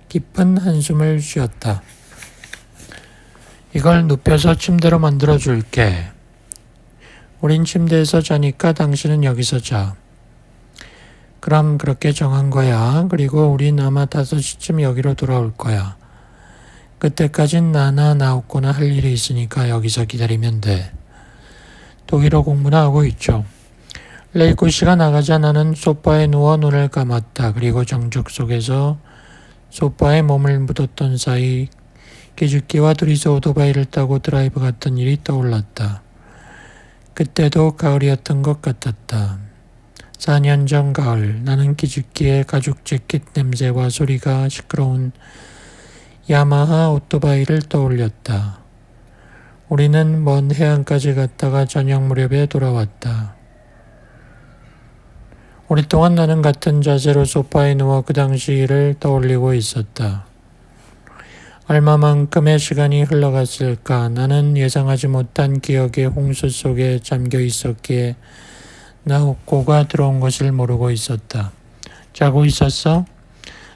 깊은 한숨을 쉬었다. 이걸 눕혀서 침대로 만들어 줄게. 우린 침대에서 자니까 당신은 여기서 자. 그럼 그렇게 정한 거야. 그리고 우린 아마 5시쯤 여기로 돌아올 거야. 그때까진 나나 나오거나 할 일이 있으니까 여기서 기다리면 돼. 독일어 공부나 하고 있죠. 레이코 씨가 나가자 나는 소파에 누워 눈을 감았다. 그리고 정적 속에서 소파에 몸을 묻었던 사이 기죽기와 둘이서 오토바이를 타고 드라이브 갔던 일이 떠올랐다. 그때도 가을이었던 것 같았다. 4년 전 가을, 나는 기죽기의 가죽 재킷 냄새와 소리가 시끄러운 야마하 오토바이를 떠올렸다. 우리는 먼 해안까지 갔다가 저녁 무렵에 돌아왔다. 오랫동안 나는 같은 자세로 소파에 누워 그 당시 일을 떠올리고 있었다. 얼마만큼의 시간이 흘러갔을까. 나는 예상하지 못한 기억의 홍수 속에 잠겨 있었기에 나오코가 들어온 것을 모르고 있었다. 자고 있었어?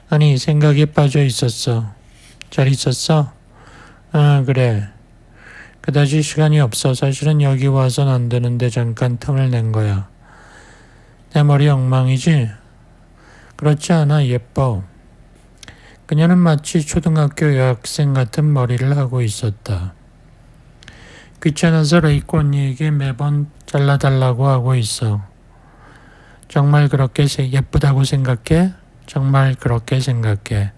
아니, 생각에 빠져 있었어. 잘 있었어? 아, 그래. 그다지 시간이 없어. 사실은 여기 와선 안 되는데 잠깐 틈을 낸 거야. 내 머리 엉망이지? 그렇지 않아. 예뻐. 그녀는 마치 초등학교 여학생 같은 머리를 하고 있었다. 귀찮아서 레이코 언니에게 매번 잘라달라고 하고 있어. 정말 그렇게 예쁘다고 생각해? 정말 그렇게 생각해.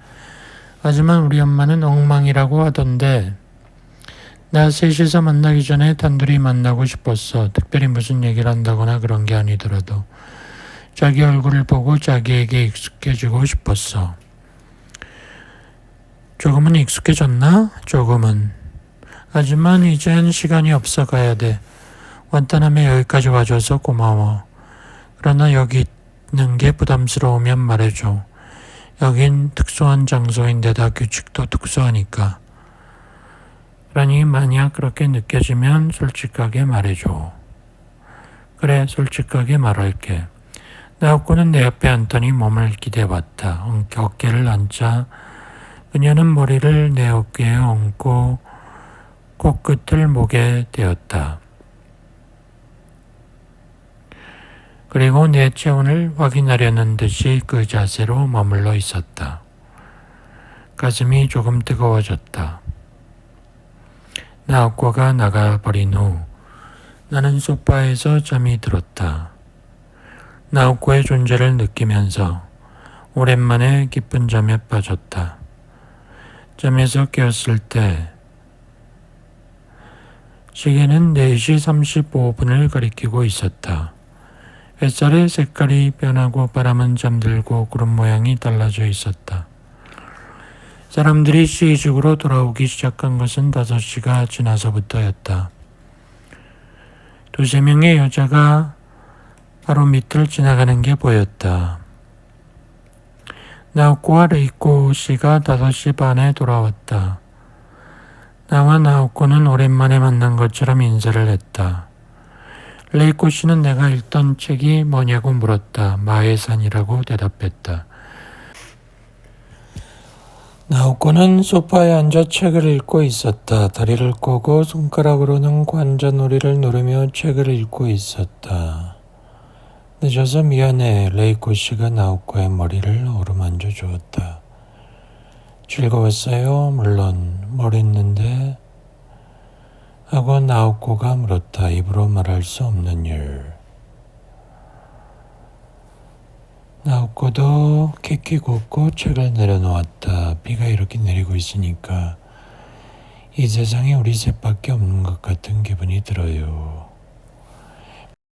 하지만 우리 엄마는 엉망이라고 하던데 나 셋이서 만나기 전에 단둘이 만나고 싶었어. 특별히 무슨 얘기를 한다거나 그런 게 아니더라도 자기 얼굴을 보고 자기에게 익숙해지고 싶었어. 조금은 익숙해졌나? 조금은. 하지만 이젠 시간이 없어 가야 돼. 완탄하면 여기까지 와줘서 고마워. 그러나 여기 있는 게 부담스러우면 말해줘. 여긴 특수한 장소인데다 규칙도 특수하니까. 그러니 만약 그렇게 느껴지면 솔직하게 말해줘. 그래, 솔직하게 말할게. 나오코는 내 옆에 앉더니 몸을 기대봤다. 어깨를 앉자 그녀는 머리를 내 어깨에 얹고 코끝을 목에 대었다. 그리고 내 체온을 확인하려는 듯이 그 자세로 머물러 있었다. 가슴이 조금 뜨거워졌다. 나오코가 나가버린 후 나는 소파에서 잠이 들었다. 나오코의 존재를 느끼면서 오랜만에 깊은 잠에 빠졌다. 잠에서 깨었을 때 시계는 4시 35분을 가리키고 있었다. 햇살의 색깔이 변하고 바람은 잠들고 구름 모양이 달라져 있었다. 사람들이 시기적으로 돌아오기 시작한 것은 5시가 지나서부터였다. 2-3명의 여자가 바로 밑을 지나가는 게 보였다. 나오코와 레이코 씨가 5시 반에 돌아왔다. 나와 나오코는 오랜만에 만난 것처럼 인사를 했다. 레이코 씨는 내가 읽던 책이 뭐냐고 물었다. 마의 산이라고 대답했다. 나오코는 소파에 앉아 책을 읽고 있었다. 다리를 꼬고 손가락으로는 관자놀이를 누르며 책을 읽고 있었다. 늦어서 미안해. 레이코 씨가 나오코의 머리를 어루만져 주었다. 즐거웠어요? 물론 뭘 했는데? 하고 나오코가 물었다. 입으로 말할 수 없는 일. 나오코도 키키 걷고 책을 내려놓았다. 비가 이렇게 내리고 있으니까 이 세상에 우리 셋밖에 없는 것 같은 기분이 들어요.